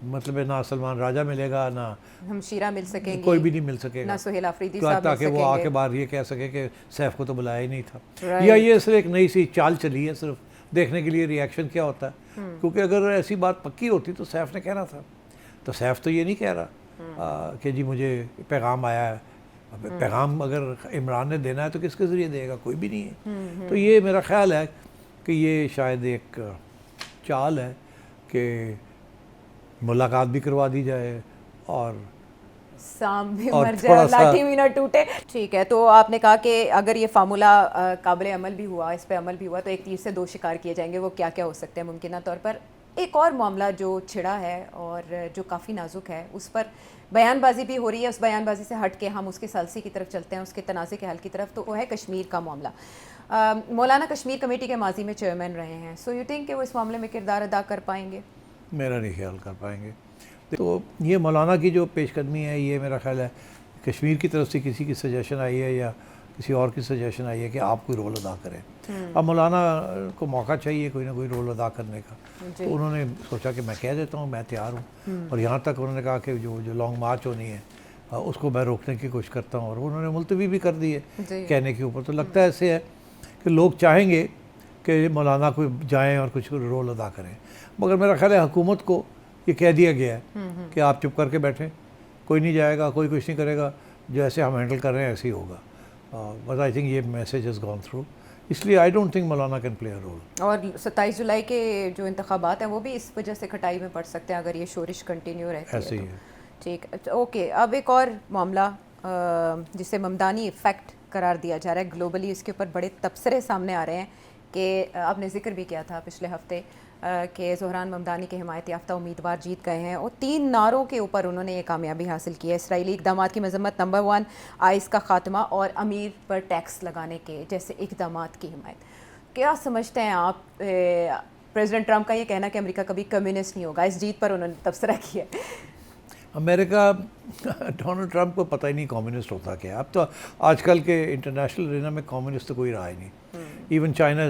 मतलब है ना सलमान राजा मिलेगा, ना हम शीरा मिल सकेंगे, कोई भी नहीं मिल सकेगा, ना सुहेल अफरीदी साहब मिल ताकि वो सकेंगे। आके बाहर ये कह सके कि सैफ को तो बुलाया ही नहीं था। या ये सिर्फ एक नई सी चाल चली है सिर्फ देखने के लिए रिएक्शन क्या होता है। क्योंकि अगर ऐसी बात पक्की होती तो सैफ ने कहना था। तो सैफ तो ये नहीं कह रहा कि जी मुझे पैगाम आया है। पैगाम अगर इमरान ने देना है तो किसके ज़रिए देगा, कोई भी नहीं है। तो ये मेरा ख्याल है कि ये शायद एक चाल है कि मुलाकात भी करवा दी जाए और सांप भी और मर थोड़ा जाए, सा- लाठी भी ना टूटे। ठीक है, तो आपने कहा कि अगर ये फार्मूला काबिल अमल भी हुआ, इस पे अमल भी हुआ तो एक तीर से दो शिकार किए जाएंगे। वो क्या क्या हो सकते हैं मुमकिन तौर पर? एक और मामला जो छिड़ा है और जो काफ़ी नाजुक है, उस पर बयानबाजी भी हो रही है। उस बयानबाजी से हट के हम उसके सालसी की तरफ चलते हैं, उसके तनाज़े के हल की तरफ। तो वो है कश्मीर का मामला। मौलाना कश्मीर कमेटी के माजी में चेयरमैन रहे हैं। सो यू थिंक कि वो इस मामले में किरदार अदा कर पाएंगे? मेरा नहीं ख्याल कर पाएंगे। तो ये मौलाना की जो पेशकदमी है ये मेरा ख्याल है कश्मीर की तरफ से किसी की सजेशन आई है या किसी और की सजेशन आई है कि आप कोई रोल अदा करें। अब मौलाना को मौका चाहिए कोई ना कोई रोल अदा करने का। तो उन्होंने सोचा कि मैं कह देता हूँ मैं तैयार हूँ। और यहाँ तक उन्होंने कहा कि जो लॉन्ग मार्च होनी है उसको मैं रोकने की कोशिश करता हूँ। और उन्होंने मुलतवी भी कर दी है कहने के ऊपर। तो लगता है ऐसे है कि लोग चाहेंगे कि मौलाना को जाएँ और कुछ रोल अदा करें। मगर मेरा ख्याल है हुकूमत को ये कह दिया गया है कि आप चुप करके बैठें, कोई नहीं जाएगा, कोई कुछ नहीं करेगा, जैसे हम हैंडल कर रहे हैं ऐसे ही होगा। बट आई थिंक ये मैसेज हैज़ गॉन थ्रू, इसलिए I don't think Maulana can play a role. और 27 जुलाई के जो इंतखाबात हैं वो भी इस वजह से खटाई में पड़ सकते हैं अगर ये शोरिश कंटिन्यू रहती ऐसे है ही तो। है। ठीक, ओके। अब एक और मामला जिसे ममदानी इफ़ेक्ट करार दिया जा रहा है ग्लोबली, इसके ऊपर बड़े तबसरे सामने आ रहे हैं कि आपने जिक्र भी किया था पिछले हफ्ते कि ज़ोहरान ममदानी के हिमायत याफ्ता उम्मीदवार जीत गए हैं और 3 नारों के ऊपर उन्होंने ये कामयाबी हासिल की है। इसराइली इक़दामात की मजम्मत, नंबर 1 आइस का ख़ात्मा और अमीर पर टैक्स लगाने के जैसे इक़दामात की हिमायत। क्या समझते हैं आप? प्रेसिडेंट ट्रंप का ये कहना कि अमेरिका कभी कम्युनिस्ट नहीं होगा, इस जीत पर उन्होंने तबसरा किया। अमेरिका डोनाल्ड ट्रंप को पता ही नहीं कम्युनिस्ट होता क्या। अब तो आजकल के इंटरनेशनल अरेना में कम्युनिस्ट तो कोई रहा ही नहीं। इवन चाइना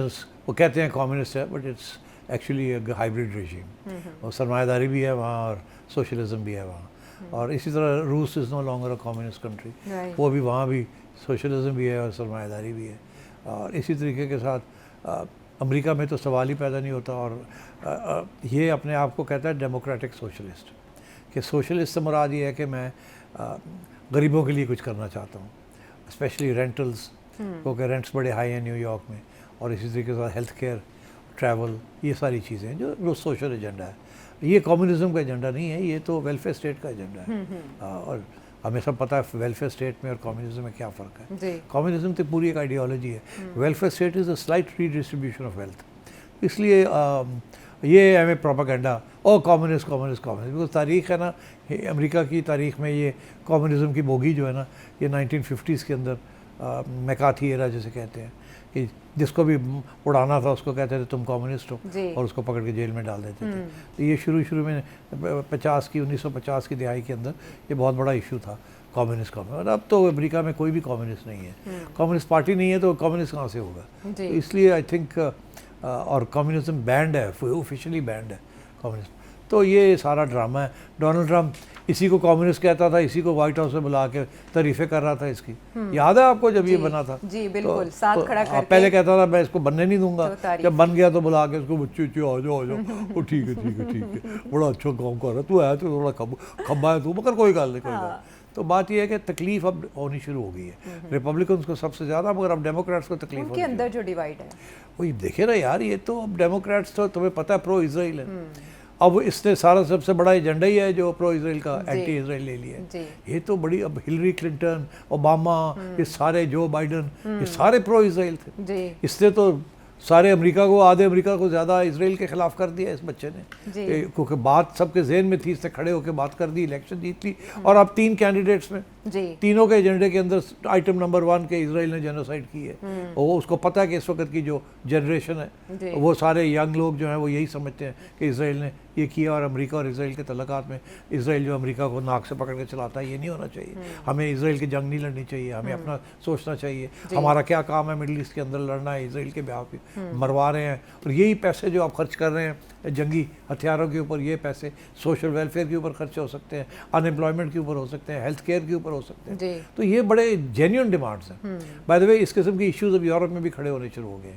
वो कहते हैं कम्युनिस्ट है but it's actually hybrid regime. और सरमायादारी भी है वहाँ और सोशलिज्म भी है वहाँ। और इसी तरह रूस is no longer a communist country, वो भी वहाँ भी सोशलिज्म भी है और सरमायादारी भी है। और इसी तरीके के साथ अमेरिका में तो सवाल ही पैदा नहीं होता। और ये अपने आप को कहता है डेमोक्रेटिक सोशलिस्ट, कि सोशलिस्ट से मुराद ये है कि मैं गरीबों के लिए कुछ करना चाहता हूँ, स्पेशली रेंटल्स, क्योंकि रेंट्स बड़े हाई हैं न्यूयॉर्क में। और इसी तरीके से हेल्थ केयर, ट्रैवल, ये सारी चीज़ें हैं जो सोशल एजेंडा है। ये कम्युनिज्म का एजेंडा नहीं है, ये तो वेलफेयर स्टेट का एजेंडा है। और हमें सब पता है वेलफेयर स्टेट में और कम्युनिज्म में क्या फ़र्क है। कम्युनिज्म तो पूरी एक आइडियोलॉजी है, welfare state is a slight redistribution of wealth. इसलिए ये हमें प्रोपागेंडा और कम्युनिस्ट बिकॉज तारीख़ है ना, अमेरिका की तारीख़ में ये कम्युनिज्म की बोगी जो है ना, ये 1950s के अंदर मैकार्थी एरा जिसे कहते हैं, कि जिसको भी उड़ाना था उसको कहते थे तुम कम्युनिस्ट हो और उसको पकड़ के जेल में डाल देते थे। तो ये शुरू में 1950 की दिहाई के अंदर ये बहुत बड़ा इशू था कम्युनिस्ट। और अब तो अमेरिका में कोई भी कम्युनिस्ट नहीं है, कम्युनिस्ट पार्टी नहीं है तो कम्युनिस्ट कहाँ से होगा। तो इसलिए आई थिंक और कम्युनिज्म बैंड है, ऑफिशियली बैंड है कम्युनिज्म। तो ये सारा ड्रामा है। डोनाल्ड ट्रंप इसी को कम्युनिस्ट कहता था, इसी को व्हाइट हाउस में बुला के तारीफ़ें कर रहा था इसकी। याद है आपको जब ये बना था? जी बिल्कुल, साथ खड़ा करके। पहले कहता था मैं इसको बनने नहीं दूंगा, जब बन गया तो बुला के उसको बच्चे आ जाओ वो ठीक है बड़ा अच्छा काम कर रहा है तू, है तो थोड़ा खब्बा है तू, मगर कोई गल नहीं। तो बात यह है कि तकलीफ अब होनी शुरू हो गई है रिपब्लिकन्स को सबसे ज़्यादा, मगर अब डेमोक्रेट्स को तकलीफ उनके अंदर जो डिवाइड है वही देखे ना यार, ये तो अब डेमोक्रेट्स तो तुम्हें पता है प्रो इसराइल है। अब इसने सारा सबसे बड़ा एजेंडा ही है जो प्रो इसराइल का, एंटी इसराइल ले लिया है। ये तो बड़ी, अब हिलरी क्लिंटन, ओबामा, ये सारे, जो बाइडन, ये सारे प्रो इसराइल थे। इसने तो सारे अमेरिका को, आधे अमेरिका को ज़्यादा इसराइल के खिलाफ कर दिया इस बच्चे ने, क्योंकि बात सबके जहन में थी, इसने खड़े होकर बात कर दी, इलेक्शन जीत ली। और अब 3 कैंडिडेट्स में तीनों के एजेंडे के अंदर आइटम नंबर 1 के इसराइल ने जेनोसाइड की है। और वो उसको पता है कि इस वक्त की जो जनरेशन है, वो सारे यंग लोग जो हैं वो यही समझते हैं कि इसराइल ने ये किया। और अमेरिका और इसराइल के तल्लुकात में इसराइल जो अमेरिका को नाक से पकड़ के चलाता है, ये नहीं होना चाहिए। हमें इसराइल की जंग नहीं लड़नी चाहिए, हमें अपना सोचना चाहिए हमारा क्या काम है मिडिल ईस्ट के अंदर, लड़ना है इसराइल के ब्याह पे, मरवा रहे हैं। और यही पैसे जो आप खर्च कर रहे हैं जंगी हथियारों के ऊपर, ये पैसे सोशल वेलफेयर के ऊपर खर्च हो सकते हैं, अनएम्प्लॉयमेंट के ऊपर हो सकते हैं, हेल्थ केयर के ऊपर हो सकते हैं। तो ये बड़े जेन्युइन डिमांड्स हैं। बाय द वे, इस किस्म की इश्यूज अब यूरोप में भी खड़े होने शुरू हो गए।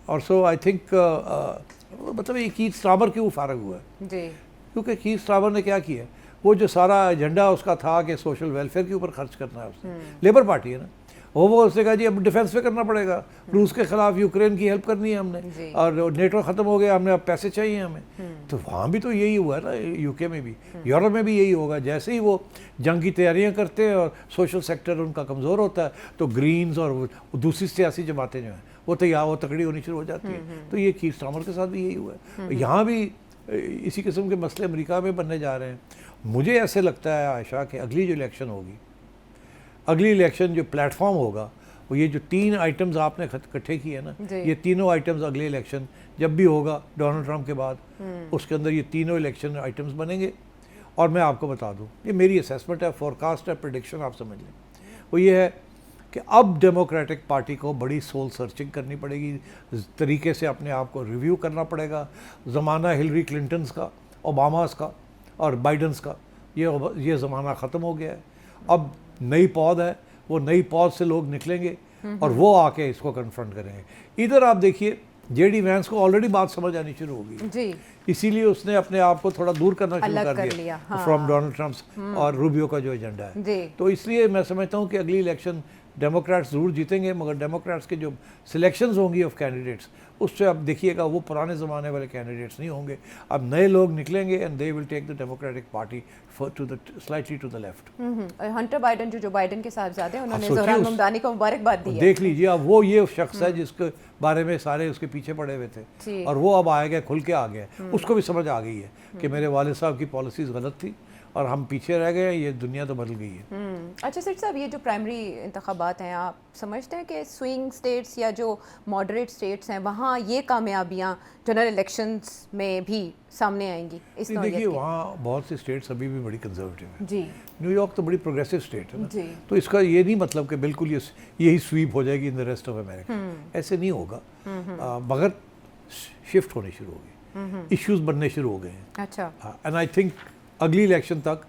और सो आई थिंक मतलब ये कीथ स्टार्मर क्यों फारग हुआ है, क्योंकि कीथ स्टार्मर ने क्या किया, वो जो सारा एजेंडा उसका था कि सोशल वेलफेयर के ऊपर खर्च करना है, उसने लेबर पार्टी है ना, वो उसने कहा जी अब डिफेंस पे करना पड़ेगा, रूस के खिलाफ यूक्रेन की हेल्प करनी है हमने, और नेटो ख़त्म हो गया, हमने अब पैसे चाहिए हमें। तो वहाँ भी तो यही हुआ है ना, यूके में भी, यूरोप में भी यही होगा। जैसे ही वो जंग की तैयारियाँ करते हैं और सोशल सेक्टर उनका कमज़ोर होता है, तो ग्रीन्स और दूसरी सियासी जमातें जो हैं वो तैयार, वो तकड़ी होनी शुरू हो जाती है। तो ये कीथ स्टार्मर के साथ भी यही हुआ है। यहाँ भी इसी किस्म के मसले अमेरिका में बनने जा रहे हैं। मुझे ऐसे लगता है आयशा कि अगली जो इलेक्शन होगी, अगली इलेक्शन जो प्लेटफॉर्म होगा, वो ये जो 3 आइटम्स आपने इकट्ठे किए ना, ये तीनों आइटम्स अगले इलेक्शन जब भी होगा डोनाल्ड ट्रंप के बाद, उसके अंदर ये तीनों इलेक्शन आइटम्स बनेंगे। और मैं आपको बता दूं, ये मेरी असेसमेंट है, फोरकास्ट है, प्रेडिक्शन आप समझ लें। वो ये है कि अब डेमोक्रेटिक पार्टी को बड़ी सोल सर्चिंग करनी पड़ेगी, तरीके से अपने आप को रिव्यू करना पड़ेगा। ज़माना हिलरी क्लिंटन्स का, ओबामास का और बाइडन्स का, ये ज़माना ख़त्म हो गया है। अब नई पौध है, वो नई पौध से लोग निकलेंगे और वो आके इसको कन्फ्रंट करेंगे। इधर आप देखिए, जेडी वैंस को ऑलरेडी बात समझ आनी शुरू हो गई, इसीलिए उसने अपने आप को थोड़ा दूर करना शुरू कर दिया फ्रॉम डोनाल्ड ट्रम्प और रूबियो का जो एजेंडा है। तो इसलिए मैं समझता हूँ कि अगली इलेक्शन डेमोक्रेट्स ज़रूर जीतेंगे, मगर डेमोक्रेट्स के जो सिलेक्शंस होंगी ऑफ कैंडिडेट्स, उससे अब देखिएगा वो पुराने ज़माने वाले कैंडिडेट्स नहीं होंगे, अब नए लोग निकलेंगे and they will take the Democratic Party to the slightly to the left. Hunter Biden Joe Biden के साहबजादे हैं, उन्होंने ज़ोहरान ममदानी को मुबारकबाद दी है। देख लीजिए, अब वो ये शख्स है जिसके बारे में सारे उसके पीछे पड़े हुए थे, और वो अब आ गया, खुल के आ गया, उसको भी समझ आ गई है कि मेरे वालिद साहब की पॉलिसीज़ गलत थी और हम पीछे रह गए, ये दुनिया तो बदल गई है। अच्छा सेठ साहब, ये जो प्राइमरी इंतखाबात हैं, आप समझते हैं कि स्विंग स्टेट्स या जो मॉडरेट स्टेट्स हैं, वहाँ ये कामयाबियाँ जनरल इलेक्शंस में भी सामने आएंगी? इस देखिए, वहाँ बहुत सी स्टेट्स अभी भी बड़ी कंजर्वेटिव हैं जी। न्यूयॉर्क तो बड़ी प्रोग्रेसिव स्टेट है ना, तो इसका ये नहीं मतलब कि बिल्कुल यही स्वीप हो जाएगी in the rest of America, ऐसे नहीं होगा। मगर शिफ्ट होनी शुरू होगी, इश्यूज बनने शुरू हो गए हैं। अच्छा, एंड आई थिंक अगली इलेक्शन तक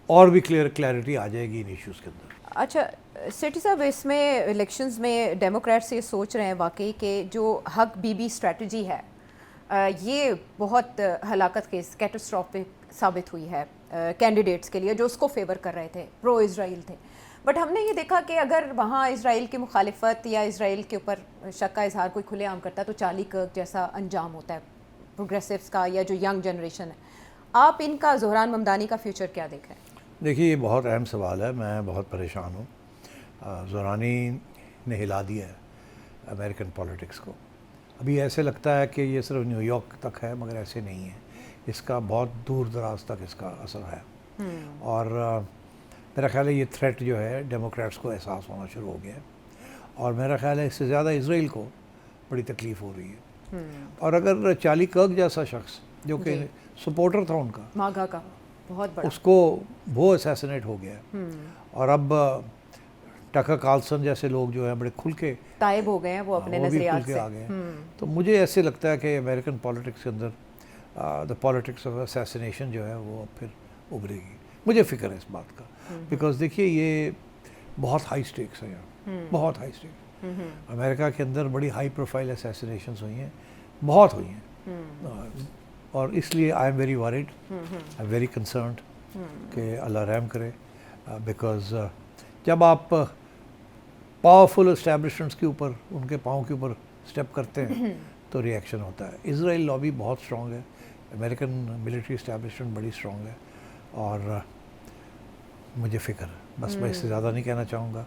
और भी क्लैरिटी आ जाएगी इन इश्यूज़ के अंदर। अच्छा सेठी साहब, इसमें इलेक्शंस में डेमोक्रेट्स ये सोच रहे हैं वाकई कि जो हक बीबी स्ट्रेटजी है, ये बहुत हलाकत के कैटास्ट्रोफिक साबित हुई है कैंडिडेट्स के लिए जो उसको फेवर कर रहे थे, प्रो इज़राइल थे। बट हमने ये देखा कि अगर वहाँ इज़राइल की मुखालिफत या इज़राइल के ऊपर शक का इजहार कोई खुलेआम करता है तो चार्ली कर्क जैसा अंजाम होता है प्रोग्रेसिव्स का या जो यंग जनरेशन है। आप इनका, ज़ोहरान ममदानी का फ्यूचर क्या देख रहे हैं? देखिए, ये बहुत अहम सवाल है, मैं बहुत परेशान हूँ। ज़ोहरानी ने हिला दिया है अमेरिकन पॉलिटिक्स को। अभी ऐसे लगता है कि ये सिर्फ न्यूयॉर्क तक है, मगर ऐसे नहीं है, इसका बहुत दूर दराज तक इसका असर है। और मेरा ख्याल है ये थ्रेट जो है डेमोक्रेट्स को एहसास होना शुरू हो गया है, और मेरा ख्याल है इससे ज़्यादा इज़राइल को बड़ी तकलीफ़ हो रही है। और अगर चार्ली कर्क जैसा शख्स जो कि सपोर्टर था उनका, मागा का बहुत बड़ा, उसको वो असैसिनेट हो गया, और अब टकर कार्लसन जैसे लोग जो हैं बड़े खुल के तायब हो गए हैं, वो अपने नजरियात से आ गए। तो मुझे ऐसे लगता है कि अमेरिकन पॉलिटिक्स के अंदर द पॉलिटिक्स ऑफ असैसिनेशन जो है वो अब फिर उभरेगी। मुझे फ़िक्र है इस बात का, बिकॉज देखिए ये बहुत हाई स्टेक्स है यहाँ, बहुत हाई स्टेक्स। अमेरिका के अंदर बड़ी हाई प्रोफाइल असैसिनेशंस हुई हैं, बहुत हुई हैं, और इसलिए I am very worried, I am very concerned कि अल्लाह रहम करे, बिकॉज जब आप पावरफुल इस्टेब्लिशमेंट्स के ऊपर, उनके पाँव के ऊपर स्टेप करते हैं तो रिएक्शन होता है। इजराइल लॉबी बहुत स्ट्रॉन्ग है, अमेरिकन मिलिट्री इस्टेब्लिशमेंट बड़ी स्ट्रॉन्ग है, और मुझे फिक्र है, बस मैं इससे ज़्यादा नहीं कहना चाहूँगा।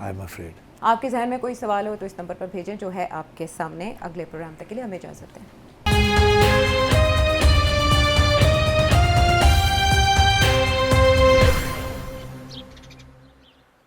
I am afraid. आपके जहन में कोई सवाल हो तो इस नंबर पर भेजें जो है आपके सामने। अगले प्रोग्राम तक के लिए हमें इजाज़त दें।